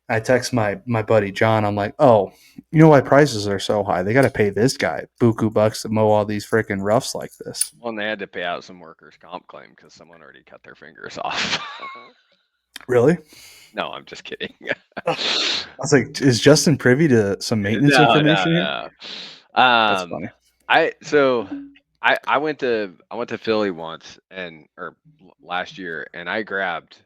Speaker 1: I text my buddy John. I'm like, oh, you know why prices are so high? They got to pay this guy buku bucks to mow all these freaking roughs like this.
Speaker 4: Well, and they had to pay out some workers' comp claim because someone already cut their fingers off.
Speaker 1: Really?
Speaker 4: No, I'm just kidding.
Speaker 1: I was like, is Justin privy to some maintenance
Speaker 4: No, no,
Speaker 1: information here?
Speaker 4: no.
Speaker 1: That's funny.
Speaker 4: I went to Philly once or last year, and I grabbed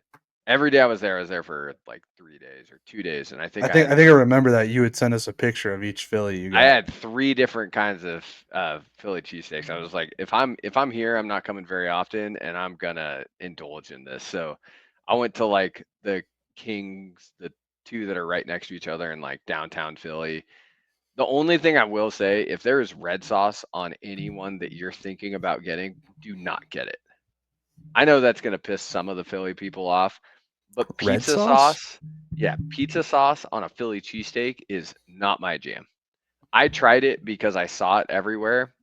Speaker 4: every day I was there. I was there for like 3 days or 2 days, and I
Speaker 1: I
Speaker 4: think
Speaker 1: think I think I remember that you would send us a picture of each Philly you
Speaker 4: I
Speaker 1: got.
Speaker 4: had 3 different kinds of Philly cheesesteaks. I was like, if I'm here, I'm not coming very often, and I'm gonna indulge in this. So I went to like the Kings, the two that are right next to each other in like downtown Philly. The only thing I will say, if there is red sauce on anyone that you're thinking about getting, do not get it. I know that's gonna piss some of the Philly people off, but
Speaker 1: Red
Speaker 4: pizza
Speaker 1: sauce?
Speaker 4: sauce, yeah, pizza sauce on a Philly cheesesteak is not my jam. I tried it because I saw it everywhere.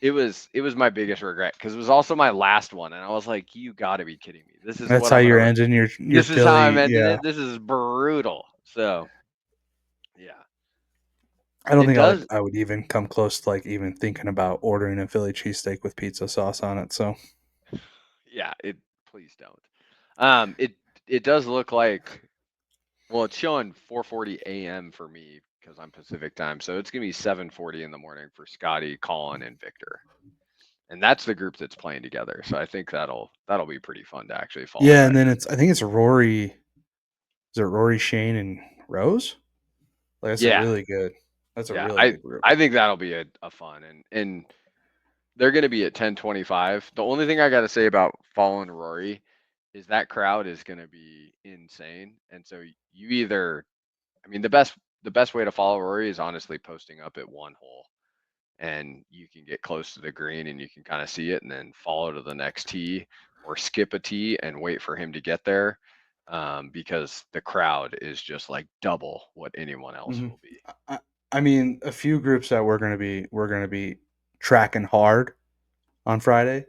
Speaker 4: It was my biggest regret because it was also my last one, and I was like, "You got to be kidding me! This is
Speaker 1: That's
Speaker 4: what
Speaker 1: how
Speaker 4: I'm
Speaker 1: you're
Speaker 4: gonna.
Speaker 1: ending your
Speaker 4: This is how I'm
Speaker 1: Philly.
Speaker 4: ending
Speaker 1: Yeah,
Speaker 4: it. This is brutal." So yeah,
Speaker 1: I don't
Speaker 4: it
Speaker 1: think
Speaker 4: does.
Speaker 1: I would even come close to like even thinking about ordering a Philly cheesesteak with pizza sauce on it. So
Speaker 4: Yeah, it. Please don't. It does look like. Well, it's showing 4:40 a.m. for me because I'm Pacific time, so it's gonna be 7:40 in the morning for Scotty, Colin, and Victor, and that's the group that's playing together. So I think that'll be pretty fun to actually follow
Speaker 1: yeah, and
Speaker 4: that.
Speaker 1: then I think it's Rory. Is it Rory, Shane, and Rose? Like that's a
Speaker 4: Yeah,
Speaker 1: really good. That's a
Speaker 4: yeah.
Speaker 1: really
Speaker 4: I
Speaker 1: good group.
Speaker 4: I think that'll be a fun and they're gonna be at 10:25. The only thing I got to say about following Rory is that crowd is gonna be insane, and so you either, I mean, the best way to follow Rory is honestly posting up at one hole, and you can get close to the green and you can kind of see it, and then follow to the next tee or skip a tee and wait for him to get there, because the crowd is just like double what anyone else
Speaker 1: hmm
Speaker 4: will be.
Speaker 1: I, I mean, a few groups that we're gonna be tracking hard on Friday.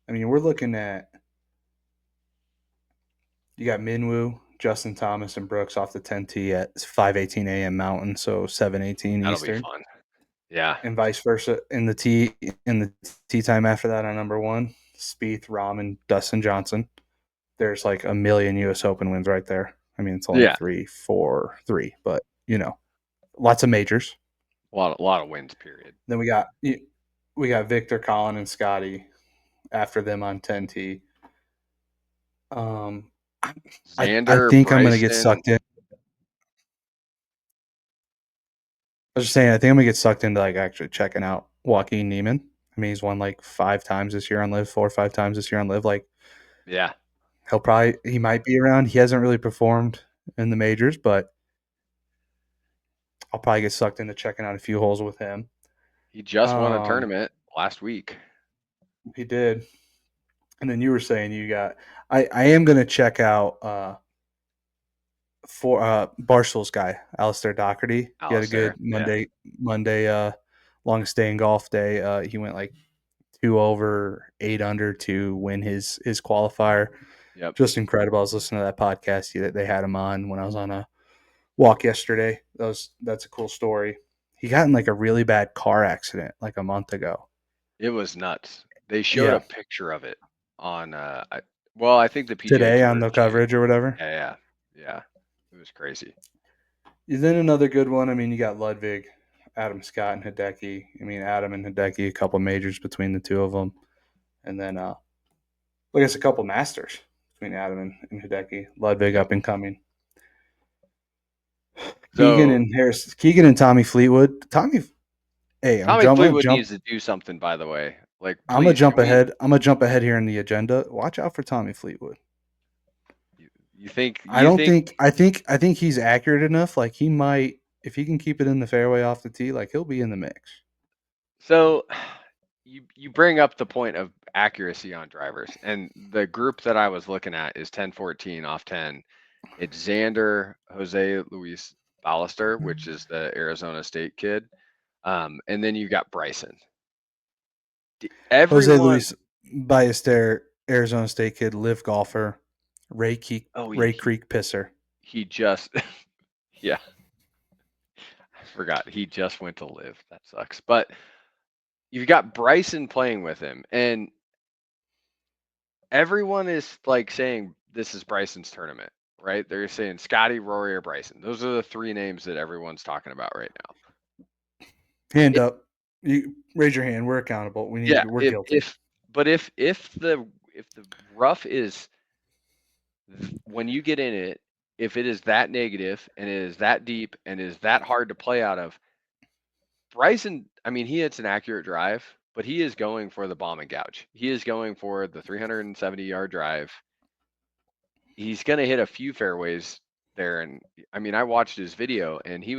Speaker 1: I mean, we're looking at you got Minwoo, Justin Thomas, and Brooks off the 10 tee at 5:18 a.m. Mountain, so 7:18
Speaker 4: That'll be
Speaker 1: Eastern,
Speaker 4: fun. Yeah.
Speaker 1: and vice versa. In the tee time after that on number one, Spieth, Rahm, Dustin Johnson. There's like a million U.S. Open wins right there. I mean, it's only
Speaker 4: Yeah.
Speaker 1: 3, 4, 3, but lots of majors.
Speaker 4: A lot of wins, period.
Speaker 1: Then we got Victor, Colin, and Scotty after them on 10 tee. Um, I
Speaker 4: Xander,
Speaker 1: think I'm gonna get
Speaker 4: Bryson.
Speaker 1: sucked in. I was just saying, I think I'm gonna get sucked into like actually checking out Joaquin Neiman. I mean, he's won like 5 times this year on Live, 4 or 5 times this year on Live. Like
Speaker 4: Yeah.
Speaker 1: he might be around. He hasn't really performed in the majors, but I'll probably get sucked into checking out a few holes with him.
Speaker 4: He just won a
Speaker 1: Um,
Speaker 4: tournament last week.
Speaker 1: he did. And then you were saying you got. I am gonna check out for Barstool's guy, Alistair Doherty. He had a good
Speaker 4: Alistair. Yeah.
Speaker 1: Monday longest day in golf day. He went like 2 over, 8 under to win his qualifier.
Speaker 4: Yep.
Speaker 1: Just incredible. I was listening to that podcast that they had him on when I was on a walk yesterday. That's a cool story. He got in like a really bad car accident like a month ago.
Speaker 4: It was nuts. They showed a
Speaker 1: Yeah,
Speaker 4: picture of it on well, I think the PGA
Speaker 1: today on
Speaker 4: Tour
Speaker 1: the
Speaker 4: channel.
Speaker 1: coverage or whatever.
Speaker 4: Yeah, yeah. Yeah. It was crazy.
Speaker 1: Then another good one. I mean, you got Ludwig, Adam Scott, and Hideki. I mean, Adam and Hideki, a couple majors between the two of them, and then I guess a couple masters between Adam and Hideki. Ludwig
Speaker 4: Yep.
Speaker 1: up and coming.
Speaker 4: So
Speaker 1: Keegan and Tommy Fleetwood. Hey,
Speaker 4: Tommy Fleetwood needs to do something, by the way. Like,
Speaker 1: I'm gonna
Speaker 4: please,
Speaker 1: jump
Speaker 4: can we
Speaker 1: ahead. I'm gonna jump ahead here in the agenda. Watch out for Tommy Fleetwood.
Speaker 4: you think
Speaker 1: I
Speaker 4: you
Speaker 1: don't
Speaker 4: think
Speaker 1: think. I think he's accurate enough. Like he might, if he can keep it in the fairway off the tee, like he'll be in the mix.
Speaker 4: so you bring up the point of accuracy on drivers, and the group that I was looking at is 10-14 off 10. It's Xander, Jose Luis Ballester, which is the Arizona State kid, and then you got Bryson.
Speaker 1: Jose
Speaker 4: Everyone,
Speaker 1: Luis Ballester, Arizona State kid, live golfer,
Speaker 4: oh,
Speaker 1: Ray Creek pisser.
Speaker 4: he just, yeah, I forgot he just went to live. That sucks. But you've got Bryson playing with him, and everyone is like saying this is Bryson's tournament, right? They're saying Scotty, Rory, or Bryson. Those are the three names that everyone's talking about right now.
Speaker 1: Hand up. You raise your hand. We're accountable.
Speaker 4: Yeah,
Speaker 1: We're guilty.
Speaker 4: if the rough is when you get in it, if it is that negative and it is that deep and is that hard to play out of, Bryson, I mean, he hits an accurate drive, but he is going for the bomb and gouge. He is going for the 370-yard drive. He's going to hit a few fairways there, and I mean, I watched his video and he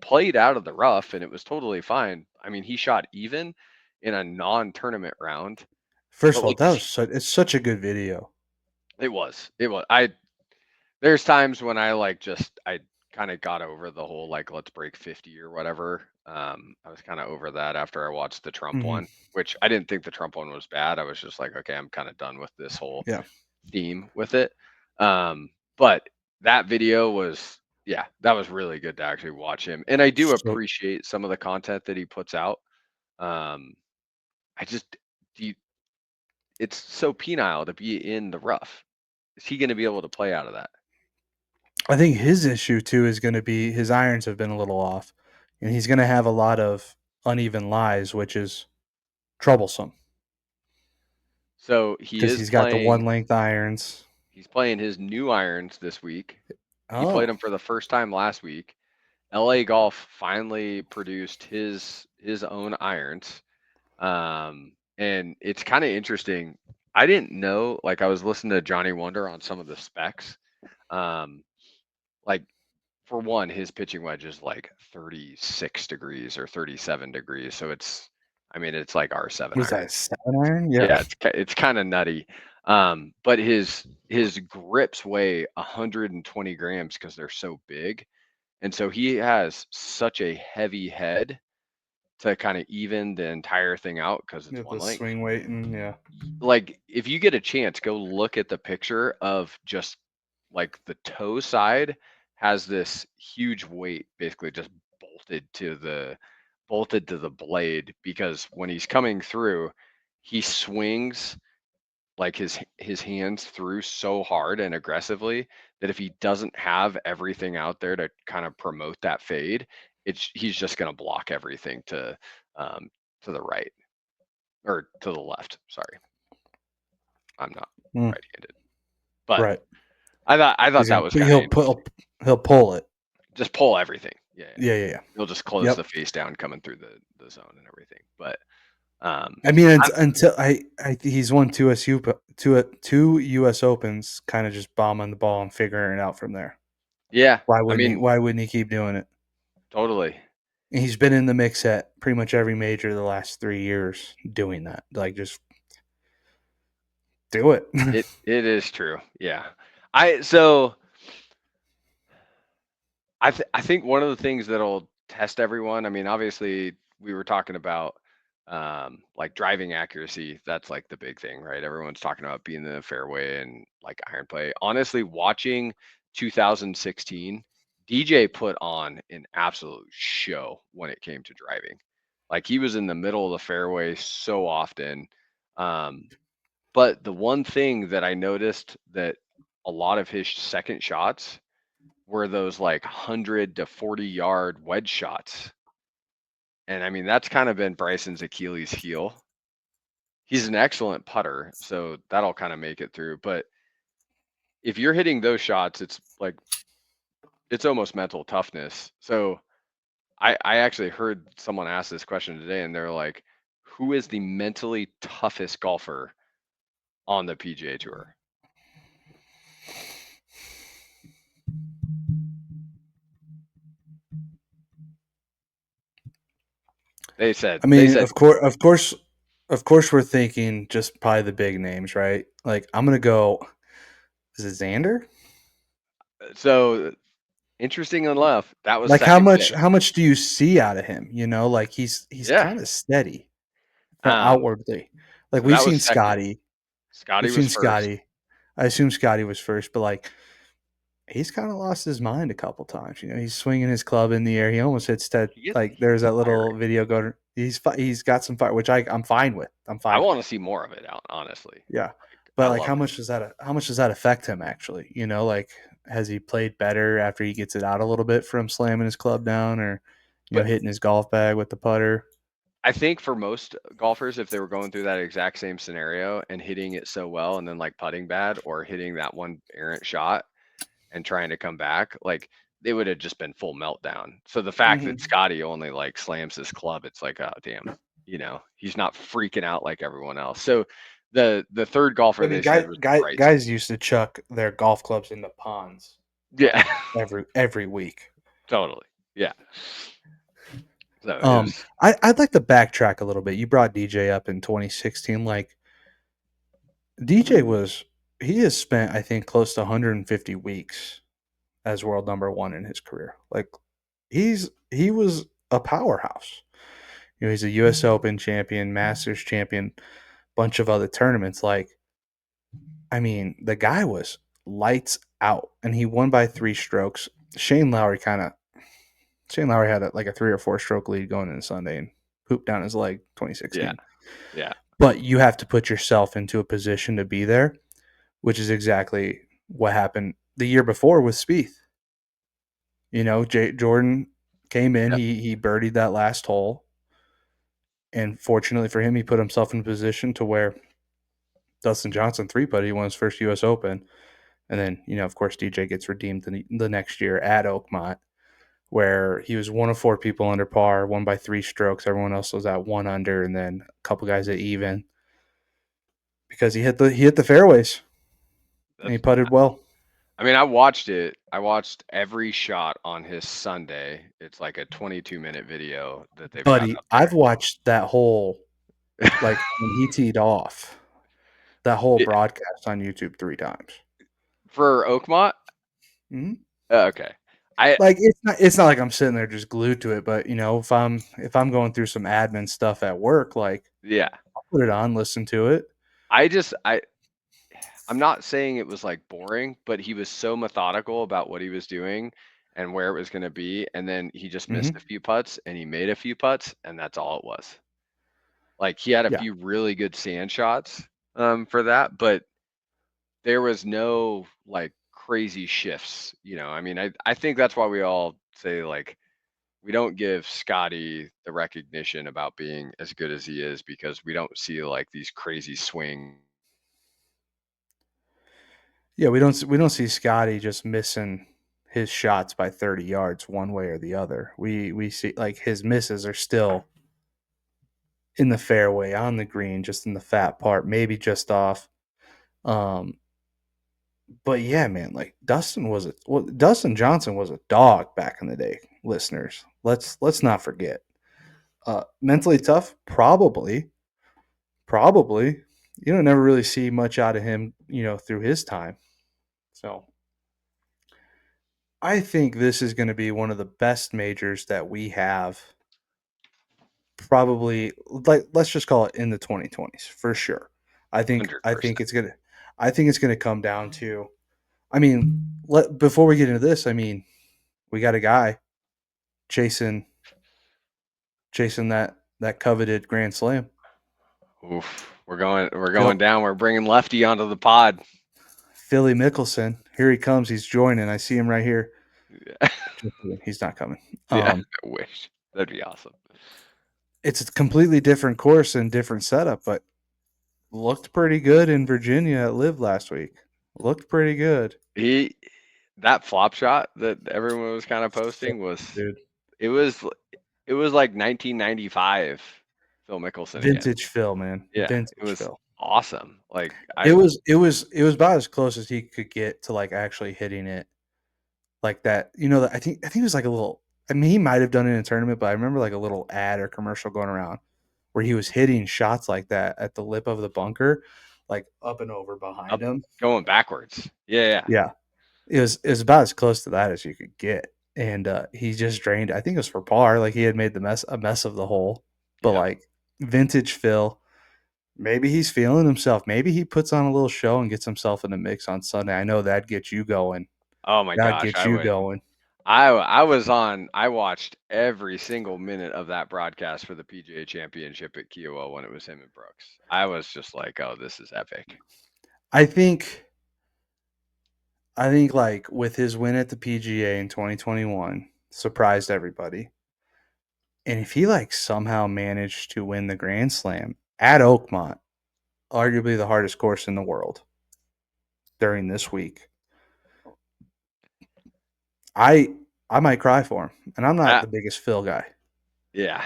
Speaker 4: played out of the rough and it was totally fine. I mean, he shot even in a non-tournament round.
Speaker 1: First
Speaker 4: But
Speaker 1: of all,
Speaker 4: like
Speaker 1: it's such a good video.
Speaker 4: it was. There's times when I kind of got over the whole like let's break 50 or whatever. I was kind of over that after I watched the Trump
Speaker 1: Mm-hmm.
Speaker 4: one, which I didn't think the Trump one was bad. I was just like, okay, I'm kind of done with this whole
Speaker 1: Yeah.
Speaker 4: theme with it. But that video was, yeah, that was really good to actually watch him, and I do
Speaker 1: So
Speaker 4: appreciate some of the content that he puts out. Um, I just, do you, it's so penile to be in the rough. Is he going to be able to play out of that?
Speaker 1: I think his issue too is going to be his irons have been a little off, and he's going to have a lot of uneven lies, which is troublesome
Speaker 4: So he
Speaker 1: because
Speaker 4: is
Speaker 1: he's got the
Speaker 4: playing.
Speaker 1: one length irons.
Speaker 4: He's playing his new irons this week. He played
Speaker 1: Oh,
Speaker 4: them for the first time last week. LA Golf finally produced his own irons, and it's kind of interesting. I didn't know. Like I was listening to Johnny Wonder on some of the specs. Um, like for one, his pitching wedge is like 36 degrees or 37 degrees, so I mean, it's like R7
Speaker 1: was that
Speaker 4: iron.
Speaker 1: a 7 iron? Yeah.
Speaker 4: Yeah, it's kind of nutty. But his grips weigh 120 grams because they're so big, and so he has such a heavy head to kind of even the entire thing out because it's
Speaker 1: With
Speaker 4: one
Speaker 1: the
Speaker 4: length.
Speaker 1: swing weight and yeah.
Speaker 4: Like if you get a chance, go look at the picture of just like the toe side has this huge weight basically just bolted to the blade because when he's coming through, he swings like his hands through so hard and aggressively that if he doesn't have everything out there to kind of promote that fade, he's just going to block everything um, to the right or to the left. Sorry, I'm not
Speaker 1: Mm,
Speaker 4: right-handed, but
Speaker 1: right.
Speaker 4: I thought that was kind of interesting.
Speaker 1: He'll pull it.
Speaker 4: Just pull everything. Yeah, yeah.
Speaker 1: Yeah, yeah, yeah.
Speaker 4: He'll just close the
Speaker 1: Yep.
Speaker 4: face down coming through the zone and everything. But
Speaker 1: I mean,
Speaker 4: I'm,
Speaker 1: until he's won two U.S. Opens, kind of just bombing the ball and figuring it out from there.
Speaker 4: yeah, I mean,
Speaker 1: Why wouldn't he keep doing it?
Speaker 4: totally.
Speaker 1: And he's been in the mix at pretty much every major the last 3 years doing that. Like, just do it.
Speaker 4: It is true. Yeah. So I think one of the things that'll test everyone. I mean, obviously, we were talking about like driving accuracy. That's like the big thing, right? Everyone's talking about being in the fairway and like iron play. Honestly, watching 2016, DJ put on an absolute show when it came to driving. Like he was in the middle of the fairway so often. Um, but the one thing that I noticed that a lot of his second shots were those like 100 to 40-yard wedge shots. And I mean, that's kind of been Bryson's Achilles heel. He's an excellent putter, so that'll kind of make it through. But if you're hitting those shots, it's like it's almost mental toughness. So I actually heard someone ask this question today, and they're like, who is the mentally toughest golfer on the PGA Tour? They said
Speaker 1: I mean, of course, of course we're thinking just probably the big names, right? Like I'm gonna go. Is it Xander?
Speaker 4: So interesting enough, that was
Speaker 1: Like
Speaker 4: second pick.
Speaker 1: how much do you see out of him? You know, like he's
Speaker 4: Yeah.
Speaker 1: kind of steady from
Speaker 4: Um,
Speaker 1: outwardly. Like
Speaker 4: so
Speaker 1: we've
Speaker 4: that was
Speaker 1: seen
Speaker 4: second.
Speaker 1: Scotty,
Speaker 4: Scotty
Speaker 1: we've
Speaker 4: was
Speaker 1: seen
Speaker 4: first.
Speaker 1: Scotty. I assume Scotty was first, but like he's kind of lost his mind a couple times. You know, he's swinging his club in the air. He almost hits Ted. Like
Speaker 4: He
Speaker 1: there's
Speaker 4: gets
Speaker 1: that
Speaker 4: firing.
Speaker 1: little video going. He's got some fire, which I'm fine with. I'm
Speaker 4: I
Speaker 1: fine.
Speaker 4: want to see more of it out, honestly.
Speaker 1: Yeah,
Speaker 4: I
Speaker 1: but like
Speaker 4: love it.
Speaker 1: how much does that affect him actually? You know, like has he played better after he gets it out a little bit from slamming his club down or
Speaker 4: But
Speaker 1: hitting his golf bag with the putter?
Speaker 4: I think for most golfers, if they were going through that exact same scenario and hitting it so well and then like putting bad or hitting that one errant shot and trying to come back, like they would have just been full meltdown. So the fact that
Speaker 1: Hmm.
Speaker 4: Scotty only like slams his club, it's like, oh damn, he's not freaking out like everyone else. So the third golfer
Speaker 1: I mean,
Speaker 4: they said was Bryson.
Speaker 1: guys used to chuck their golf clubs into ponds
Speaker 4: Yeah,
Speaker 1: like every week.
Speaker 4: totally. Yeah. So it was
Speaker 1: I'd like to backtrack a little bit. You brought DJ up in 2016. Like DJ was, he has spent I think close to 150 weeks as world number one in his career. Like he was a powerhouse. You know, he's a U.S. Open champion, Masters champion, bunch of other tournaments. Like, I mean, the guy was lights out, and he won by 3 strokes. Shane Lowry kind of Shane Lowry had like a 3 or 4 stroke lead going into Sunday and pooped down his leg.
Speaker 4: yeah,
Speaker 1: 2016.
Speaker 4: yeah.
Speaker 1: But you have to put yourself into a position to be there, which is exactly what happened the year before with Spieth. You know, Jordan came in,
Speaker 4: Yep.
Speaker 1: he birdied that last hole, and fortunately for him, he put himself in a position to where Dustin Johnson three putted. He won his first U.S. Open, and then of course, DJ gets redeemed the next year at Oakmont, where he was one of 4 people under par, won by 3 strokes. Everyone else was at one under, and then a couple guys at even because he hit the fairways and he
Speaker 4: That's
Speaker 1: putted well.
Speaker 4: I mean, I watched it. I watched every shot on his Sunday. It's like a 22-minute video that they've got
Speaker 1: Buddy,
Speaker 4: up
Speaker 1: I've
Speaker 4: there.
Speaker 1: watched that whole like when he teed off that whole
Speaker 4: Yeah,
Speaker 1: broadcast on YouTube 3 times.
Speaker 4: for Oakmont?
Speaker 1: Mhm.
Speaker 4: Okay. I
Speaker 1: Like it's not like I'm sitting there just glued to it, but if I'm going through some admin stuff at work, like
Speaker 4: yeah.
Speaker 1: I'll put it on, listen to it.
Speaker 4: I just I'm not saying it was like boring, but he was so methodical about what he was doing and where it was going to be, and then he just missed a
Speaker 1: Hmm.
Speaker 4: few putts and he made a few putts and that's all it was. Like he had a
Speaker 1: Yeah,
Speaker 4: few really good sand shots for that, but there was no like crazy shifts, I mean, I think that's why we all say like we don't give Scotty the recognition about being as good as he is because we don't see like these crazy swing.
Speaker 1: yeah. We don't see Scotty just missing his shots by 30 yards one way or the other. We see like his misses are still in the fairway on the green, just in the fat part, maybe just off. Um, but yeah, man, like Dustin Johnson was a dog back in the day. Listeners, let's not forget. Mentally tough, probably, probably. You don't never really see much out of him, through his time. So I think this is going to be one of the best majors that we have. Probably, like let's just call it in the 2020s for sure. I think
Speaker 4: 100%.
Speaker 1: it's gonna come down to. I mean, before we get into this, I mean, we got a guy chasing that coveted Grand Slam.
Speaker 4: Oof. We're going
Speaker 1: Phil,
Speaker 4: down. We're bringing Lefty onto the pod.
Speaker 1: Philly Mickelson, here he comes. He's joining. I see him right here.
Speaker 4: Yeah.
Speaker 1: Just kidding, he's not coming.
Speaker 4: Yeah, I wish. That'd be awesome.
Speaker 1: It's a completely different course and different setup, but looked pretty good in Virginia at Live last week. Looked pretty good,
Speaker 4: He that flop shot that everyone was kind of posting
Speaker 1: dude.
Speaker 4: it was it was like 1995 Phil Mickelson again.
Speaker 1: Vintage Phil, man.
Speaker 4: Yeah, it
Speaker 1: Vintage
Speaker 4: was
Speaker 1: Phil.
Speaker 4: awesome. Like I
Speaker 1: It was about as close as he could get to like actually hitting it like that. I think it was like a little. I mean, he might have done it in a tournament, but I remember like a little ad or commercial going around where he was hitting shots like that at the lip of the bunker, like up and over behind
Speaker 4: Up,
Speaker 1: him.
Speaker 4: going backwards. Yeah,
Speaker 1: Yeah, it was about as close to that as you could get, and he just drained. I think it was for par. Like he had made a mess of the hole, but
Speaker 4: yeah.
Speaker 1: like vintage Phil. Maybe he's feeling himself. Maybe he puts on a little show and gets himself in the mix on Sunday. I know that'd get you going.
Speaker 4: Oh my
Speaker 1: That'd
Speaker 4: gosh,
Speaker 1: get
Speaker 4: I
Speaker 1: you
Speaker 4: would.
Speaker 1: going.
Speaker 4: I was on. I watched every single minute of that broadcast for the PGA Championship at Kiowa when it was him and Brooks. I was just like, oh, this is epic.
Speaker 1: I think like with his win at the PGA in 2021, surprised everybody. And if he like somehow managed to win the Grand Slam at Oakmont, arguably the hardest course in the world during this week, I I might cry for him. And I'm not
Speaker 4: I,
Speaker 1: the biggest Phil guy.
Speaker 4: yeah,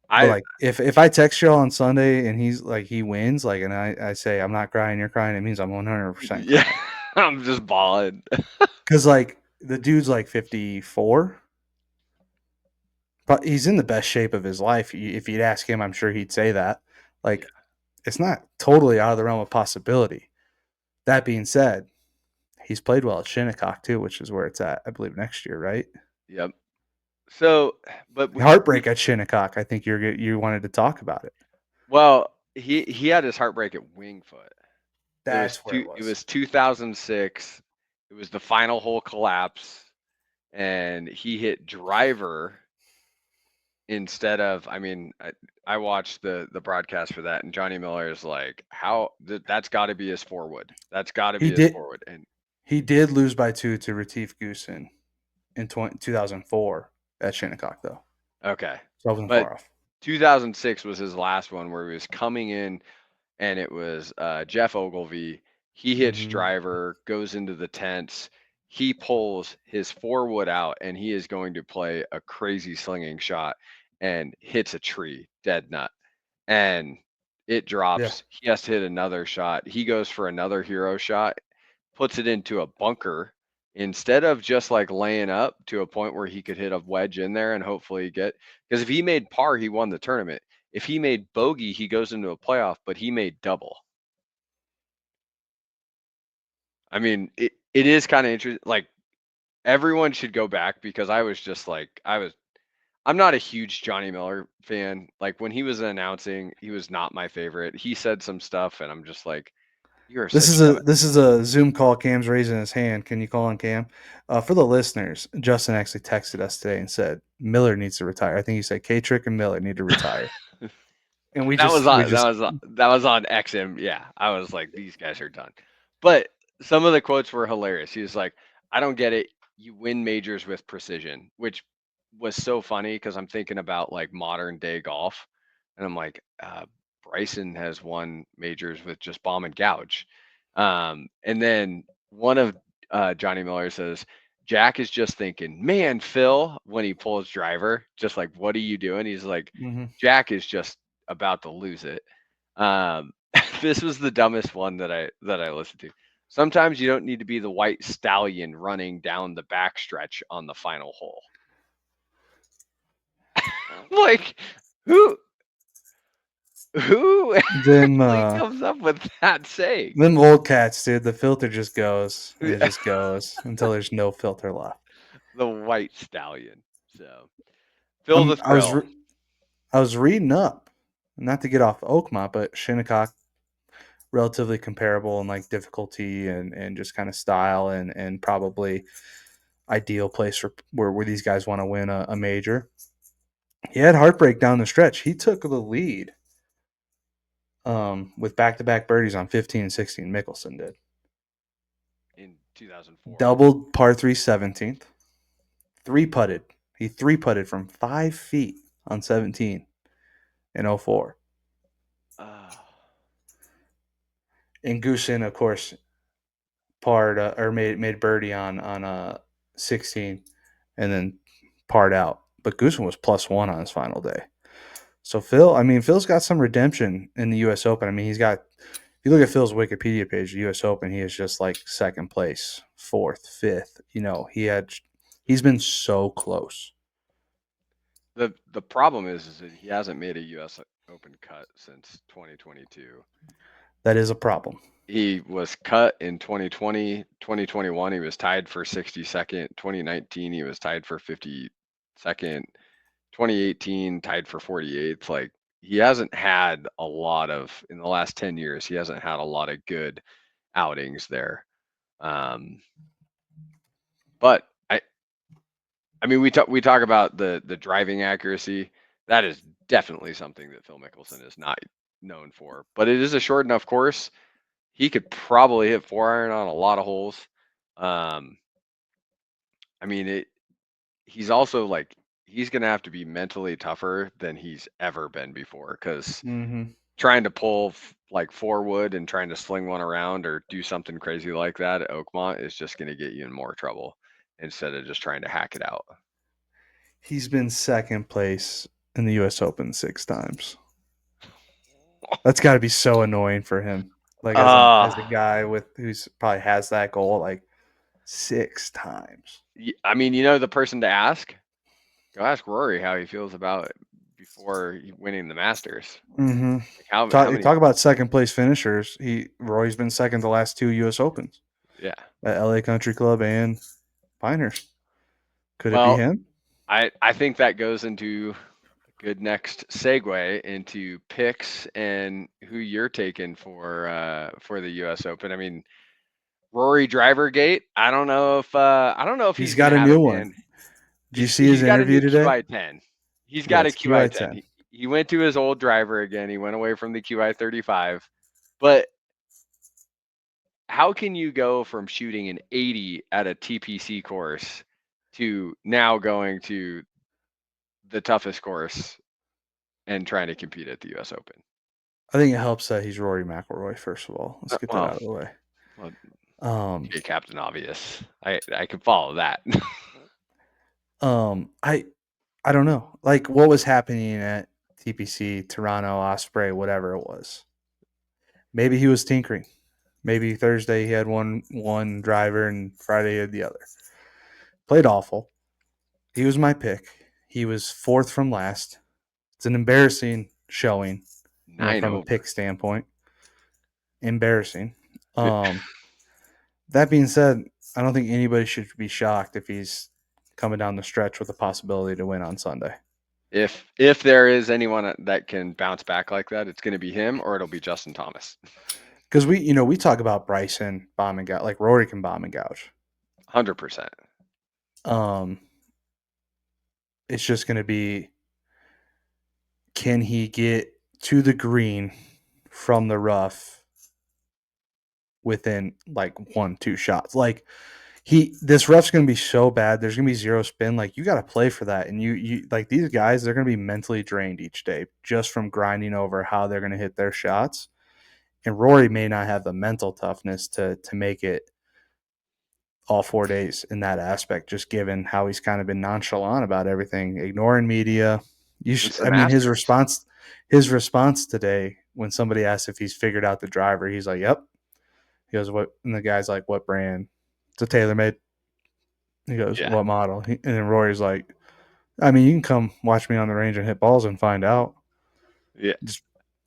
Speaker 1: But
Speaker 4: I
Speaker 1: like if I text you on Sunday and he's like he wins, like and I say I'm not crying, you're crying, it means I'm 100%
Speaker 4: yeah,
Speaker 1: crying.
Speaker 4: I'm just balling.
Speaker 1: Cuz like the dude's like 54, but he's in the best shape of his life. If you'd ask him, I'm sure he'd say that.
Speaker 4: Yeah.
Speaker 1: Like it's not totally out of the realm of possibility. That being said, he's played well at Shinnecock too, which is where it's at, I believe next year, right?
Speaker 4: Yep. So, but we
Speaker 1: Heartbreak at Shinnecock. I think you wanted to talk about it.
Speaker 4: well, he had his heartbreak at Wingfoot.
Speaker 1: That's where it
Speaker 4: It
Speaker 1: was.
Speaker 4: was 2006. It was the final hole collapse, and he hit driver instead of. I mean, I watched the broadcast for that, and Johnny Miller is like, that's got to be his forward. That's got to
Speaker 1: He
Speaker 4: be his
Speaker 1: did
Speaker 4: forward. And
Speaker 1: he did lose by 2 to Retief Goosen in 2004 at Shinnecock though.
Speaker 4: okay,
Speaker 1: So I wasn't
Speaker 4: but
Speaker 1: far off.
Speaker 4: 2006 was his last one where he was coming in, and it was Jeff Ogilvy. He hits
Speaker 1: Mhm.
Speaker 4: driver, goes into the tents. He pulls his forward out, and he is going to play a crazy slinging shot and hits a tree, dead nut. And it
Speaker 1: Yeah.
Speaker 4: drops. He has to hit another shot. He goes for another hero shot, puts it into a bunker instead of just like laying up to a point where he could hit a wedge in there and hopefully get, because if he made par, he won the tournament. If he made bogey, he goes into a playoff, but he made double. I mean, it is kind of interesting. Like everyone should go back because I was just like, I'm not a huge Johnny Miller fan. Like when he was announcing, he was not my favorite. He said some stuff, and I'm just like, you are such a dumb.
Speaker 1: This is a Zoom call. Cam's raising his hand. Can you call on Cam? For the listeners, Justin actually texted us today and said Miller needs to retire. I think he said K-Trick and Miller need to retire. And we just
Speaker 4: That was on XM. Yeah, I was like, these guys are done. But some of the quotes were hilarious. He was like, I don't get it. You win majors with precision, which was so funny because I'm thinking about like modern day golf, and I'm like, Bryson has won majors with just bomb and gouge. And then one of Johnny Miller says, Jack is just thinking, man, Phil, when he pulls driver, just like, what are you doing? He's like,
Speaker 1: mhm.
Speaker 4: Jack is just about to lose it. Um, this was the dumbest one that I listened to. Sometimes you don't need to be the white stallion running down the backstretch on the final hole. Like who who
Speaker 1: them
Speaker 4: actually comes up with that saying?
Speaker 1: them old cats, dude. The filter just goes. It just goes until there's no filter left.
Speaker 4: The white stallion. So Phil the
Speaker 1: I was
Speaker 4: thrill.
Speaker 1: I was reading up, not to get off Oakmont, but Shinnecock relatively comparable in like difficulty and just kind of style and probably ideal place for where these guys want to win a major. He had heartbreak down the stretch. He took the lead with back to back birdies on 15 and 16. Mickelson did.
Speaker 4: In 2004.
Speaker 1: Doubled par 3 17th. Three putted. He three putted from 5 feet on 17 in '04.
Speaker 4: Uh,
Speaker 1: And Goosen, of course, parred or made birdie on 16 and then parred out. But Goosen was +1 on his final day. So Phil's got some redemption in the U.S. Open. I mean, he's got. If you look at Phil's Wikipedia page, the U.S. Open, he is just like second place, fourth, fifth. He's been so close.
Speaker 4: the problem is that he hasn't made a U.S. Open cut since 2022.
Speaker 1: That is a problem.
Speaker 4: He was cut in 2020, 2021. He was tied for 62nd. 2019, he was tied for 52nd. 2018, tied for 48th. Like, he hasn't had a lot of, in the last 10 years, he hasn't had a lot of good outings there. Um, but I mean, we talk about the driving accuracy. That is definitely something that Phil Mickelson is not known for. But it is a short enough course. He could probably hit 4-iron on a lot of holes. Um, I mean, he's also like, he's gonna have to be mentally tougher than he's ever been before, because
Speaker 1: Mm-hmm.
Speaker 4: trying to pull like 4 wood and trying to sling one around or do something crazy like that at Oakmont is just gonna get you in more trouble instead of just trying to hack it out.
Speaker 1: He's been second place in the U.S. Open 6 times. That's got to be so annoying for him. Like as a
Speaker 4: Uh
Speaker 1: guy with who's probably has that goal like 6 times.
Speaker 4: I mean, you know, the person to ask, go ask Rory how he feels about it before winning the Masters.
Speaker 1: Mm-hmm.
Speaker 4: Like, how
Speaker 1: Talk,
Speaker 4: many?
Speaker 1: talk about second place finishers. Roy's been second the last 2 U.S. Opens
Speaker 4: Yeah.
Speaker 1: at L.A. Country Club and Pinehurst. Could it be
Speaker 4: Well,
Speaker 1: him?
Speaker 4: I think that goes into a good next segue into picks and who you're taking for the U.S. Open. I mean, Rory Drivergate. I don't know if
Speaker 1: He's
Speaker 4: he's gonna
Speaker 1: got a
Speaker 4: have it,
Speaker 1: new one.
Speaker 4: man.
Speaker 1: Did you see his
Speaker 4: He's got a
Speaker 1: interview
Speaker 4: new
Speaker 1: today?
Speaker 4: QI10. He's
Speaker 1: Yeah,
Speaker 4: got a
Speaker 1: it's
Speaker 4: QI10.
Speaker 1: QI10.
Speaker 4: He went to his old driver again. He went away from the QI35. But how can you go from shooting an 80 at a TPC course to now going to the toughest course and trying to compete at the U.S. Open?
Speaker 1: I think it helps that he's Rory McIlroy. First of all, let's get that
Speaker 4: Well,
Speaker 1: out of the way.
Speaker 4: well,
Speaker 1: Um,
Speaker 4: okay, Captain Obvious. I can follow that.
Speaker 1: I don't know. Like what was happening at TPC, Toronto, Osprey, whatever it was. Maybe he was tinkering. Maybe Thursday he had one driver and Friday he had the other. Played awful. He was my pick. He was fourth from last. It's an embarrassing showing,
Speaker 4: Nine
Speaker 1: from a
Speaker 4: over.
Speaker 1: pick standpoint. Embarrassing. Um, that being said, I don't think anybody should be shocked if he's coming down the stretch with a possibility to win on Sunday.
Speaker 4: If there is anyone that can bounce back like that, it's going to be him or it'll be Justin Thomas.
Speaker 1: Because we talk about Bryson bombing gouge, like Rory can bomb and gouge.
Speaker 4: 100%.
Speaker 1: Um, it's just going to be, can he get to the green from the rough within like 1-2 shots? Like this rough's going to be so bad. There's going to be zero spin. Like you got to play for that. And you like these guys, they're going to be mentally drained each day just from grinding over how they're going to hit their shots. And Rory may not have the mental toughness to make it all 4 days in that aspect, just given how he's kind of been nonchalant about everything, ignoring media.
Speaker 4: It's the
Speaker 1: I mean,
Speaker 4: Masters.
Speaker 1: his response today when somebody asked if he's figured out the driver, he's like, "Yep." He goes, "What?" And the guy's like, "What brand?" It's a TaylorMade. He goes,
Speaker 4: Yeah.
Speaker 1: "What model?" And then Rory's like, "I mean, you can come watch me on the range and hit balls and find out."
Speaker 4: Yeah.
Speaker 1: Just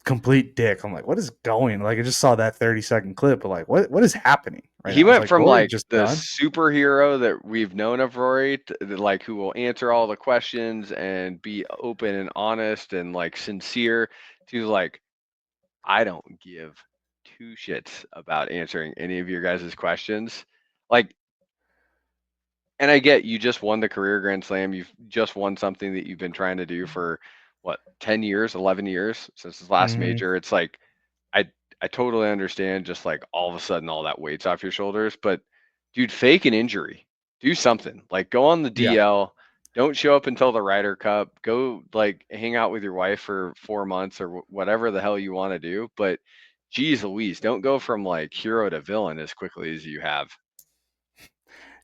Speaker 1: complete dick. I'm like, what is going? Like, I just saw that 30-second clip, but like, what is happening right
Speaker 4: He
Speaker 1: now? It's
Speaker 4: went
Speaker 1: like
Speaker 4: from
Speaker 1: Rory
Speaker 4: like
Speaker 1: just
Speaker 4: the
Speaker 1: done.
Speaker 4: superhero that we've known of Rory, like who will answer all the questions and be open and honest and like sincere, to like, I don't give two shits about answering any of your guys' questions. Like, and I get you just won the career Grand Slam. You've just won something that you've been trying to do for what, 10 years, 11 years since his last
Speaker 1: Mm-hmm.
Speaker 4: major. It's like, I I totally understand just like all of a sudden all that weight's off your shoulders, but dude, fake an injury. Do something. Like go on the
Speaker 1: Yeah.
Speaker 4: DL. Don't show up until the Ryder Cup. Go like hang out with your wife for 4 months or whatever the hell you want to do. But geez Louise, don't go from like hero to villain as quickly as you have.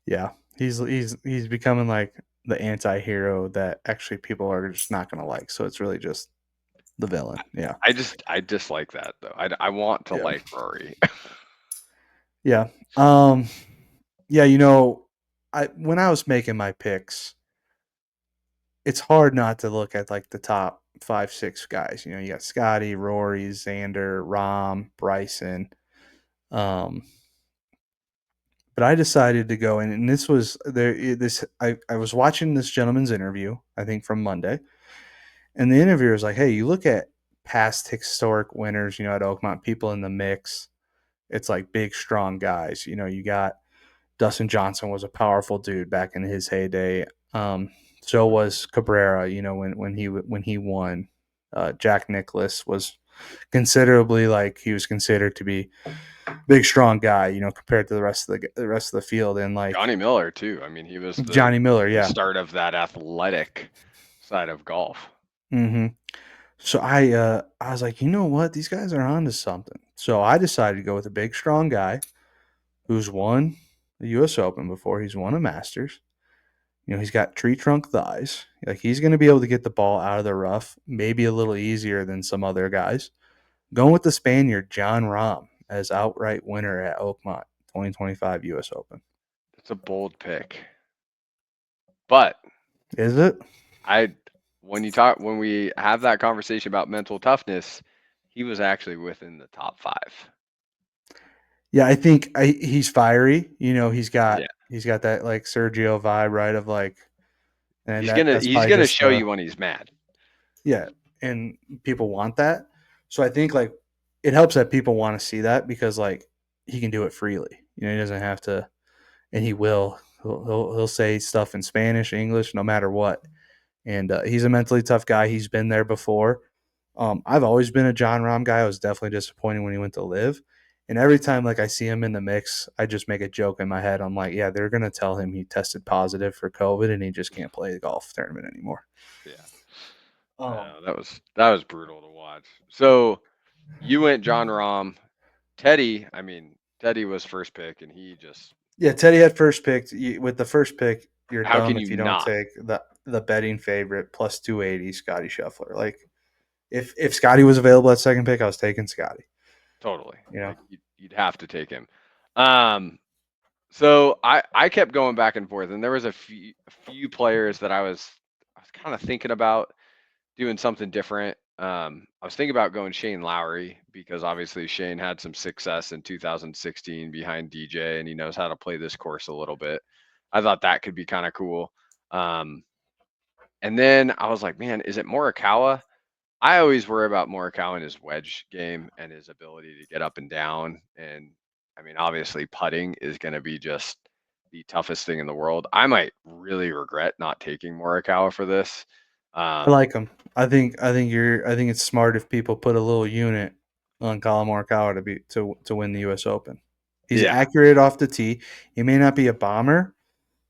Speaker 1: Yeah, he's becoming like the anti-hero that actually people are just not going to like. So it's really just the villain. Yeah,
Speaker 4: I dislike that though. I want to
Speaker 1: yeah,
Speaker 4: like Rory.
Speaker 1: yeah. Um, yeah. I when I was making my picks, it's hard not to look at like the top 5, 6 guys. You got Scotty, Rory, Xander, Rom, Bryson. Um, but I decided to go in, and this was there. This I was watching this gentleman's interview, I think from Monday, and the interviewer was like, "Hey, you look at past historic winners, at Oakmont, people in the mix. It's like big, strong guys. You got Dustin Johnson was a powerful dude back in his heyday. So was Cabrera. When he won. Jack Nicklaus was considerably like he was considered to be big, strong guy. Compared to the rest of the field, and like
Speaker 4: Johnny Miller too. I mean, he was the
Speaker 1: Johnny Miller.
Speaker 4: the
Speaker 1: Yeah.
Speaker 4: start of that athletic side of golf.
Speaker 1: hmm So I was like, you know what? These guys are onto something. So I decided to go with a big, strong guy who's won the U.S. Open before. He's won a Masters. He's got tree trunk thighs. Like he's going to be able to get the ball out of the rough, maybe a little easier than some other guys. Going with the Spaniard John Rahm as outright winner at Oakmont 2025 U.S. Open.
Speaker 4: That's a bold pick. But
Speaker 1: Is it?
Speaker 4: I when we have that conversation about mental toughness, he was actually within the top 5.
Speaker 1: Yeah, I think he's fiery. He's got
Speaker 4: Yeah.
Speaker 1: he's got that like Sergio vibe, right? Of like, and that's
Speaker 4: He's
Speaker 1: probably
Speaker 4: gonna
Speaker 1: just
Speaker 4: show
Speaker 1: the
Speaker 4: you when he's mad.
Speaker 1: yeah, and people want that. So I think like it helps that people want to see that because like he can do it freely. He doesn't have to, and he will. He'll say stuff in Spanish, English, no matter what. And he's a mentally tough guy. He's been there before. I've always been a John Rahm guy. I was definitely disappointed when he went to live. And every time like I see him in the mix, I just make a joke in my head. I'm like, yeah, they're gonna tell him he tested positive for COVID and he just can't play the golf tournament anymore.
Speaker 4: Yeah.
Speaker 1: Um,
Speaker 4: No, that was brutal to watch. So you went John Rahm. Teddy, I mean, Teddy was first pick, and he just
Speaker 1: yeah, Teddy had first pick. With the first pick, you're
Speaker 4: how
Speaker 1: dumb
Speaker 4: can
Speaker 1: if
Speaker 4: you
Speaker 1: you don't
Speaker 4: not?
Speaker 1: take the betting favorite plus 280 Scotty Scheffler. Like if Scotty was available at second pick, I was taking Scotty.
Speaker 4: Totally.
Speaker 1: You know,
Speaker 4: Like you'd have to take him. Um, so I kept going back and forth, and there was a few players that I was kind of thinking about doing something different. I was thinking about going Shane Lowry because obviously Shane had some success in 2016 behind DJ, and he knows how to play this course a little bit. I thought that could be kind of cool. Um, and then I was like, man, is it Morikawa? I always worry about Morikawa and his wedge game and his ability to get up and down. And I mean, obviously, putting is going to be just the toughest thing in the world. I might really regret not taking Morikawa for this.
Speaker 1: I
Speaker 4: Um,
Speaker 1: like him. I think it's smart if people put a little unit on Colin Morikawa to win the U.S. Open. He's
Speaker 4: yeah,
Speaker 1: accurate off the tee. He may not be a bomber,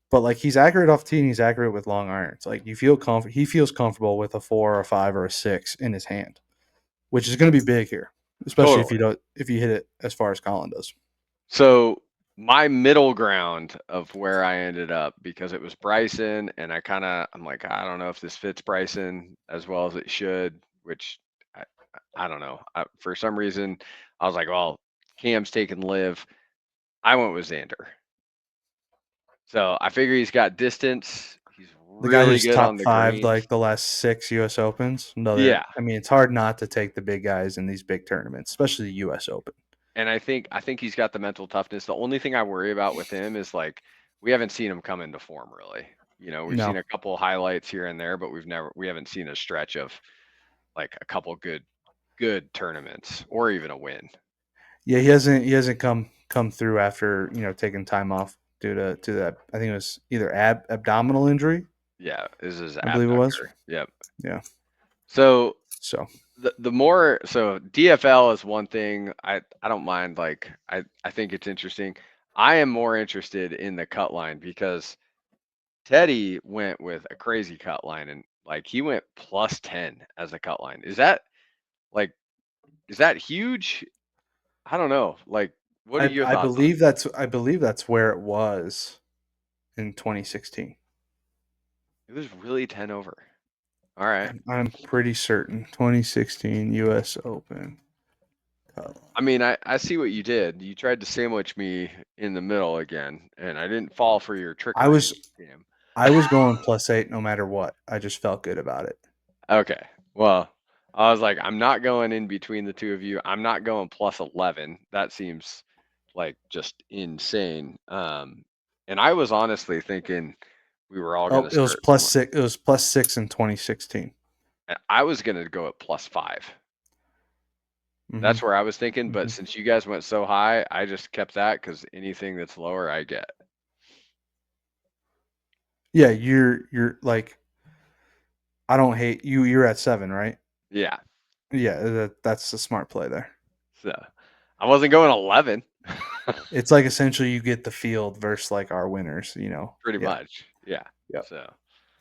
Speaker 1: but like he's accurate off the tee and he's accurate with long irons. Like he feels comfortable with a 4 or a 5 or a 6 in his hand, which is going to be big here, especially
Speaker 4: totally.
Speaker 1: if you hit it as far as Colin does.
Speaker 4: So my middle ground of where I ended up because it was Bryson, and I'm like, I don't know if this fits Bryson as well as it should, which I, I don't know. For some reason, I was like, well, Cam's taking live. I went with Xander. So I figure he's got distance. He's
Speaker 1: The guy
Speaker 4: really
Speaker 1: who's
Speaker 4: good on
Speaker 1: top
Speaker 4: the
Speaker 1: 5
Speaker 4: greens.
Speaker 1: like the last 6 U.S. Opens.
Speaker 4: Yeah.
Speaker 1: I mean, it's hard not to take the big guys in these big tournaments, especially the U.S. Open.
Speaker 4: And I think he's got the mental toughness. The only thing I worry about with him is like we haven't seen him come into form really. We've
Speaker 1: No,
Speaker 4: seen a couple highlights here and there, but we haven't seen a stretch of like a couple good tournaments or even a win.
Speaker 1: yeah, he hasn't come through after taking time off due to that. I think it was either abdominal injury.
Speaker 4: Yeah, this is
Speaker 1: I believe it was.
Speaker 4: abductor. Yep.
Speaker 1: Yeah.
Speaker 4: So
Speaker 1: So
Speaker 4: the more DFL is one thing. I don't mind. Like I think it's interesting. I am more interested in the cut line because Teddy went with a crazy cut line and like he went plus 10 as a cut line. Like is that huge? I don't know. Like what are
Speaker 1: I
Speaker 4: your
Speaker 1: I
Speaker 4: thoughts on it?
Speaker 1: believe that's where it was in 2016.
Speaker 4: It was really 10 over. All right.
Speaker 1: I'm pretty certain 2016 U.S. Open.
Speaker 4: I mean, I see what you did. You tried to sandwich me in the middle again, and I didn't fall for your
Speaker 1: I
Speaker 4: trickery
Speaker 1: was
Speaker 4: game.
Speaker 1: I was going +8 no matter what. I just felt good about it.
Speaker 4: Okay. Well, I was like, I'm not going in between the two of you. I'm not going plus 11. That seems like just insane. And I was honestly thinking we were all going
Speaker 1: Oh,
Speaker 4: to
Speaker 1: it was
Speaker 4: start
Speaker 1: plus
Speaker 4: somewhere.
Speaker 1: 6. It was plus 6 in 2016.
Speaker 4: I was going to go at plus 5.
Speaker 1: Mm-hmm.
Speaker 4: That's where I was thinking. But
Speaker 1: Mm-hmm.
Speaker 4: since you guys went so high, I just kept that because anything that's lower, I get.
Speaker 1: Yeah, you're like I don't hate you. You're at 7, right?
Speaker 4: Yeah.
Speaker 1: Yeah, that's a smart play there.
Speaker 4: So I wasn't going 11.
Speaker 1: It's like essentially you get the field versus like our winners. You know.
Speaker 4: Pretty
Speaker 1: Yeah.
Speaker 4: much. Yeah.
Speaker 1: Yep.
Speaker 4: So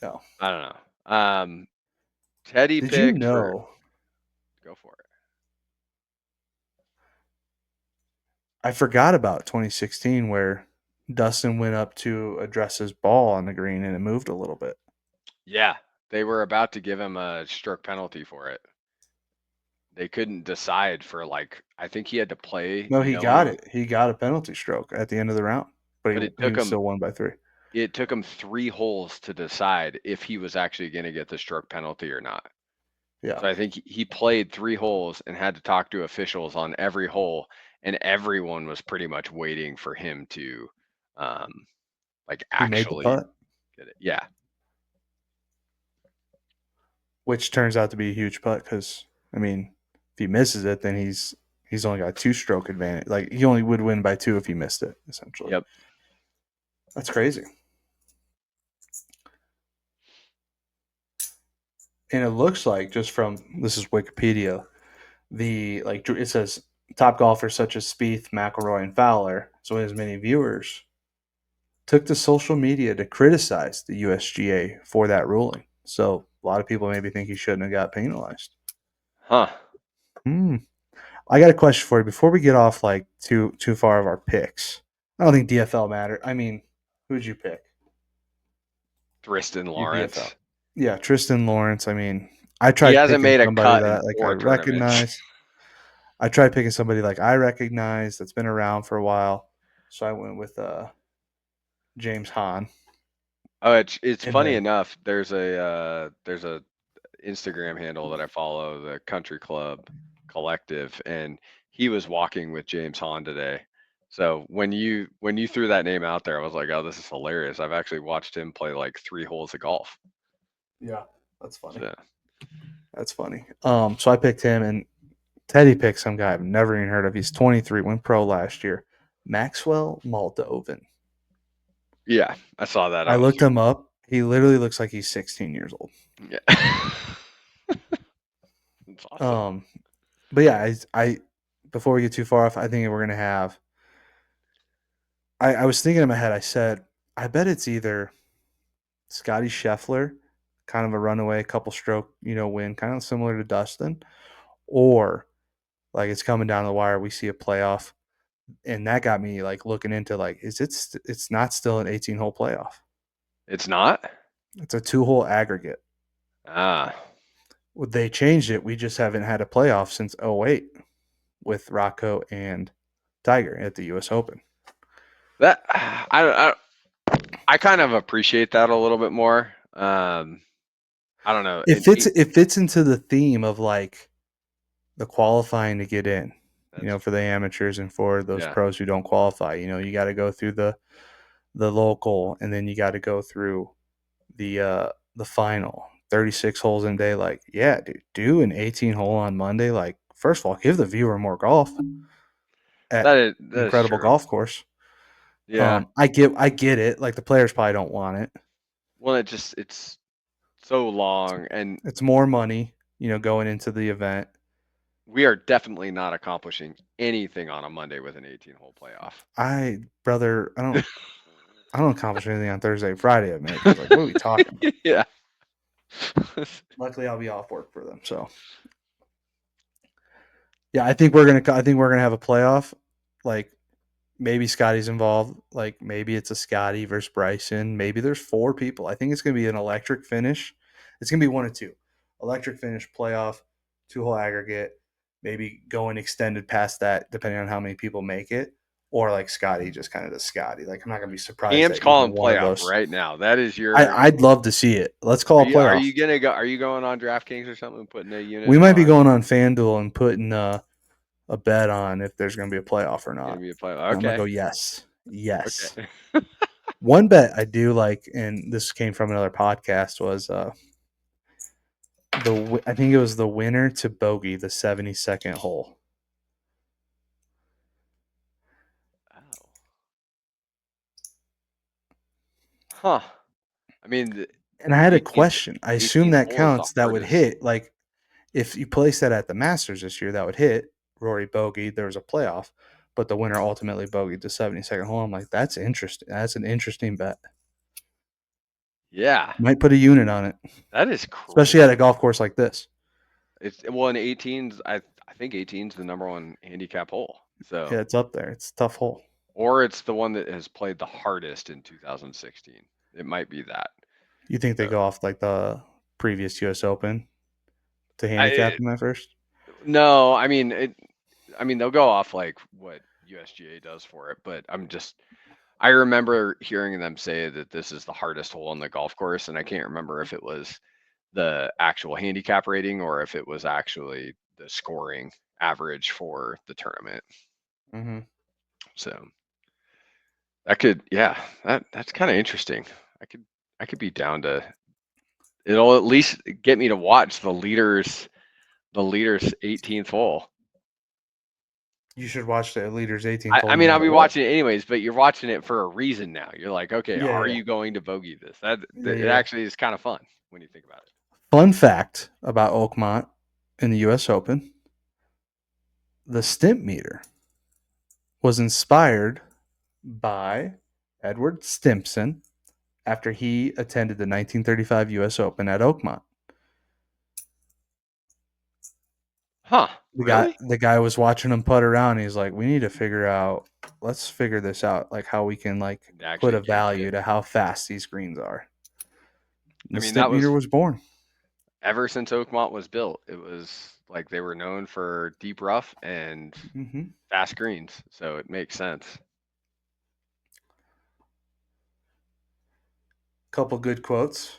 Speaker 1: Yeah.
Speaker 4: I don't know. Teddy
Speaker 1: Did you
Speaker 4: picked for,
Speaker 1: know?
Speaker 4: go for it.
Speaker 1: I forgot about 2016 where Dustin went up to address his ball on the green and it moved a little bit.
Speaker 4: Yeah. They were about to give him a stroke penalty for it. They couldn't decide for like, I think he had to play
Speaker 1: No, he got
Speaker 4: knowing,
Speaker 1: it. He got a penalty stroke at the end of the round, but
Speaker 4: but
Speaker 1: he was still won by 3.
Speaker 4: it took him 3 holes to decide if he was actually going to get the stroke penalty or not.
Speaker 1: Yeah.
Speaker 4: So I think he played 3 holes and had to talk to officials on every hole, and everyone was pretty much waiting for him to, um, like
Speaker 1: He made the
Speaker 4: actually
Speaker 1: putt,
Speaker 4: get it. Yeah.
Speaker 1: which turns out to be a huge putt because I mean, if he misses it, then he's only got 2 stroke advantage. Like he only would win by 2 if he missed it. Essentially,
Speaker 4: Yep.
Speaker 1: that's crazy. And it looks like just from this is Wikipedia, the like it says top golfers such as Spieth, McIlroy, and Fowler, so as many viewers took to social media to criticize the USGA for that ruling. So a lot of people maybe think he shouldn't have got penalized.
Speaker 4: Huh.
Speaker 1: Hmm. I got a question for you before we get off like too far of our picks. I don't think DFL matter. I mean, who'd you pick?
Speaker 4: Tristan
Speaker 1: Your DFL.
Speaker 4: Lawrence.
Speaker 1: Yeah, Tristan Lawrence. I mean, I
Speaker 4: He
Speaker 1: tried
Speaker 4: hasn't
Speaker 1: picking
Speaker 4: made a
Speaker 1: somebody
Speaker 4: cut in
Speaker 1: that like I
Speaker 4: 4 tournaments.
Speaker 1: recognize. I tried picking somebody like I recognize that's been around for a while. So I went with James Hahn.
Speaker 4: Oh, it's
Speaker 1: And
Speaker 4: funny
Speaker 1: then
Speaker 4: enough. There's a Instagram handle that I follow, the Country Club Collective, and he was walking with James Hahn today. So when you threw that name out there, I was like, oh, this is hilarious. I've actually watched him play like 3 holes of golf.
Speaker 1: yeah, that's funny.
Speaker 4: So
Speaker 1: That's funny. So I picked him, and Teddy picked some guy I've never even heard of. He's 23, went pro last year. Maxwell Moldovan.
Speaker 4: yeah, I saw that.
Speaker 1: I
Speaker 4: I was
Speaker 1: looked him up. He literally looks like he's 16 years old.
Speaker 4: yeah, it's awesome.
Speaker 1: Um, but yeah, I before we get too far off, I think we're gonna have. I was thinking in my head. I said, I bet it's either Scotty Scheffler, kind of a runaway, couple stroke, win, kind of similar to Dustin, or like it's coming down the wire. We see a playoff, and that got me like looking into like, it's not still an 18-hole playoff.
Speaker 4: It's not.
Speaker 1: It's a 2-hole aggregate.
Speaker 4: Ah,
Speaker 1: Well, they changed it. We just haven't had a playoff since '08 with Rocco and Tiger at the U.S. Open.
Speaker 4: that I kind of appreciate that a little bit more. I don't know.
Speaker 1: It fits into the theme of like the qualifying to get in.
Speaker 4: That's
Speaker 1: For the amateurs and for those
Speaker 4: yeah.
Speaker 1: pros who don't qualify. You got to go through the local, and then you got to go through the final. 36 holes in a day. Like, yeah, dude, do an 18 hole on Monday. Like, first of all, give the viewer more golf at
Speaker 4: That is
Speaker 1: incredible
Speaker 4: true.
Speaker 1: golf course.
Speaker 4: Yeah.
Speaker 1: I get it. Like the players probably don't want it.
Speaker 4: Well, it's so long, and
Speaker 1: It's more money, going into the event.
Speaker 4: we are definitely not accomplishing anything on a Monday with an 18-hole playoff.
Speaker 1: Brother, I don't accomplish anything on Thursday, Friday at Americans. Like, what are we talking about?
Speaker 4: Yeah.
Speaker 1: Luckily, I'll be off work for them. So, yeah, I think we're gonna have a playoff. Like, maybe Scotty's involved. Like, maybe it's a Scotty versus Bryson. Maybe there's 4 people. I think it's gonna be an electric finish. It's gonna be one of two: electric finish playoff, 2-hole aggregate. Maybe going extended past that, depending on how many people make it, or like Scotty just kind of does Scotty. Like I'm not gonna be surprised
Speaker 4: Cam's
Speaker 1: that either
Speaker 4: calling
Speaker 1: one of
Speaker 4: playoff
Speaker 1: those.
Speaker 4: right now. That is your.
Speaker 1: I'd love to see it. Let's call a
Speaker 4: Are
Speaker 1: playoff.
Speaker 4: you gonna go? Are you going on DraftKings or something? Putting a
Speaker 1: We
Speaker 4: unit
Speaker 1: might be
Speaker 4: on.
Speaker 1: going on FanDuel and putting a bet on if there's gonna be a playoff or
Speaker 4: Gonna
Speaker 1: not.
Speaker 4: be a playoff.
Speaker 1: And I'm gonna
Speaker 4: Okay.
Speaker 1: go yes, yes.
Speaker 4: Okay.
Speaker 1: One bet I do like, and this came from another podcast, was I think it was the winner to bogey the 72nd hole.
Speaker 4: Oh. Huh. I mean,
Speaker 1: And I had a
Speaker 4: 18th
Speaker 1: question. I assume
Speaker 4: 18th
Speaker 1: that
Speaker 4: hole is the
Speaker 1: counts. That would
Speaker 4: hardest.
Speaker 1: hit. Like if you place that at the Masters this year, that would hit. Rory bogeyed. There was a playoff, but the winner ultimately bogeyed the 72nd hole. I'm like, that's interesting. That's an interesting bet.
Speaker 4: Yeah,
Speaker 1: Might put a unit on it,
Speaker 4: that is
Speaker 1: especially at a
Speaker 4: crazy.
Speaker 1: golf course like this.
Speaker 4: It's well, in 18's. I think 18's the number one handicap hole. So,
Speaker 1: Yeah, it's up there. It's a tough hole.
Speaker 4: or it's the one that has played the hardest in 2016. It might be that.
Speaker 1: You think they
Speaker 4: So,
Speaker 1: go off like the previous U.S. Open to handicap
Speaker 4: I
Speaker 1: them at first?
Speaker 4: no, I mean it. I mean they'll go off like what USGA does for it, but I remember hearing them say that this is the hardest hole on the golf course, and I can't remember if it was the actual handicap rating or if it was actually the scoring average for the tournament.
Speaker 1: Mm-hmm.
Speaker 4: So that could, yeah, that's kind of interesting. I could I could be down to. It'll at least get me to watch the leaders 18th hole.
Speaker 1: You should watch the Leaders 18th
Speaker 4: I
Speaker 1: hole no
Speaker 4: mean, I'll
Speaker 1: matter
Speaker 4: be
Speaker 1: what.
Speaker 4: watching it anyways, but you're watching it for a reason now. You're like, okay,
Speaker 1: Yeah,
Speaker 4: are
Speaker 1: yeah,
Speaker 4: you going to bogey this?
Speaker 1: yeah,
Speaker 4: It
Speaker 1: yeah.
Speaker 4: actually is kind of fun when you think about it.
Speaker 1: Fun fact about Oakmont in the U.S. Open: the stimp meter was inspired by Edward Stimpson after he attended the 1935 U.S. Open at Oakmont.
Speaker 4: Huh?
Speaker 1: The guy,
Speaker 4: Really?
Speaker 1: the guy was watching him putt around. And he's like, "We need to figure out. Let's figure this out. Like how we can like put
Speaker 4: Actually
Speaker 1: a
Speaker 4: gauge
Speaker 1: value
Speaker 4: it.
Speaker 1: to how fast these greens are." And
Speaker 4: I
Speaker 1: the
Speaker 4: mean,
Speaker 1: stimp
Speaker 4: that
Speaker 1: meter
Speaker 4: was
Speaker 1: was born.
Speaker 4: ever since Oakmont was built. It was like they were known for deep rough and
Speaker 1: Mm-hmm.
Speaker 4: fast greens, so it makes sense.
Speaker 1: Couple good quotes.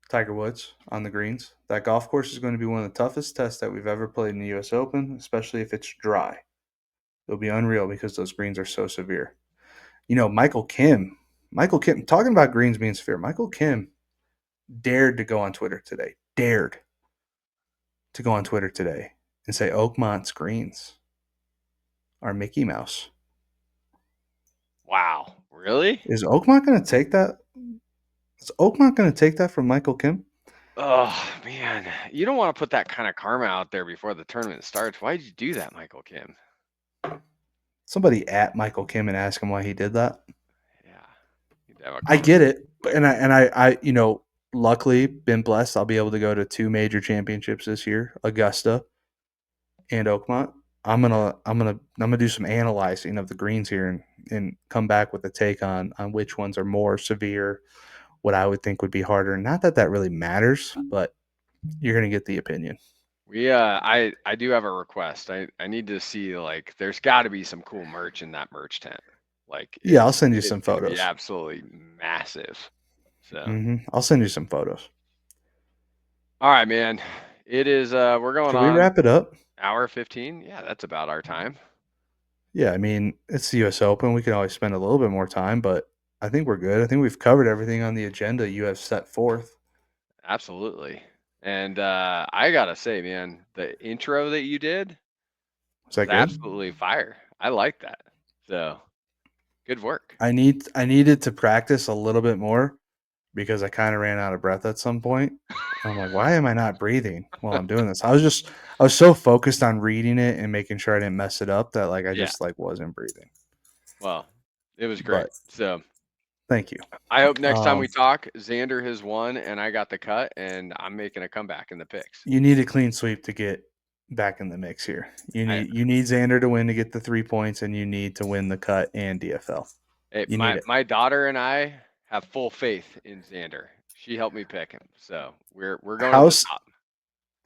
Speaker 1: Tiger Woods on the greens. That golf course is going to be one of the toughest tests that we've ever played in the U.S. Open, especially if it's dry. It'll be unreal because those greens are so severe. You know, Michael Kim, talking about greens being severe, Michael Kim dared to go on Twitter today, dared to go on Twitter today and say Oakmont's greens are Mickey Mouse.
Speaker 4: Wow, really?
Speaker 1: Is Oakmont going to take that? Is Oakmont going to take that from Michael Kim?
Speaker 4: Oh man, you don't want to put that kind of karma out there before the tournament starts. Why did you do that, Michael Kim?
Speaker 1: Somebody at Michael Kim and ask him why he did that.
Speaker 4: Yeah, you'd have a
Speaker 1: I get
Speaker 4: conversation
Speaker 1: it,
Speaker 4: quick.
Speaker 1: and I luckily been blessed. I'll be able to go to two major championships this year, Augusta and Oakmont. I'm gonna do some analyzing of the greens here and come back with a take on which ones are more severe, what I would think would be harder. Not that that really matters, but you're gonna get the opinion.
Speaker 4: I do have a request. I need to see like there's got to be some cool merch in that merch tent. Like
Speaker 1: Yeah, I'll send you some
Speaker 4: it's gonna be
Speaker 1: photos.
Speaker 4: absolutely massive. So,
Speaker 1: I'll send you some photos.
Speaker 4: all right, man. It is we're going
Speaker 1: Should we
Speaker 4: on
Speaker 1: wrap it up?
Speaker 4: hour 15. Yeah, that's about our time.
Speaker 1: Yeah, I mean it's the U.S. Open. We can always spend a little bit more time, but I think we're good. I think we've covered everything on the agenda you have set forth.
Speaker 4: Absolutely. And I gotta say, man, the intro that you did
Speaker 1: Is
Speaker 4: was
Speaker 1: that good?
Speaker 4: absolutely fire. I like that. So, good work.
Speaker 1: I needed to practice a little bit more because I kind of ran out of breath at some point. I'm like, why am I not breathing while I'm doing this? I was so focused on reading it and making sure I didn't mess it up that like I
Speaker 4: Yeah.
Speaker 1: just like wasn't breathing.
Speaker 4: Well, it was great.
Speaker 1: But
Speaker 4: So,
Speaker 1: thank you.
Speaker 4: I hope next time
Speaker 1: Um,
Speaker 4: we talk, Xander has won and I got the cut, and I'm making a comeback in the picks.
Speaker 1: you need a clean sweep to get back in the mix here.
Speaker 4: I
Speaker 1: You need Xander to win to get the 3 points, and you need to win the cut and DFL. You need
Speaker 4: my
Speaker 1: it.
Speaker 4: my daughter and I have full faith in Xander. She helped me pick him, so we're going over the
Speaker 1: House
Speaker 4: top.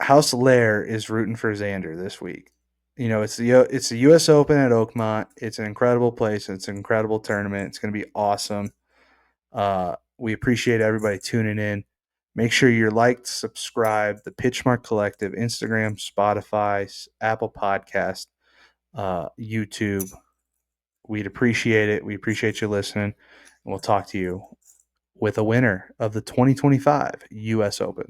Speaker 1: House Lair is rooting for Xander this week. it's the U.S. Open at Oakmont. It's an incredible place. It's an incredible tournament. It's going to be awesome. We appreciate everybody tuning in. Make sure you're liked, subscribe, the Pitchmark Collective, Instagram, Spotify, Apple Podcast, YouTube. We'd appreciate it. We appreciate you listening. And we'll talk to you with a winner of the 2025 U.S. Open.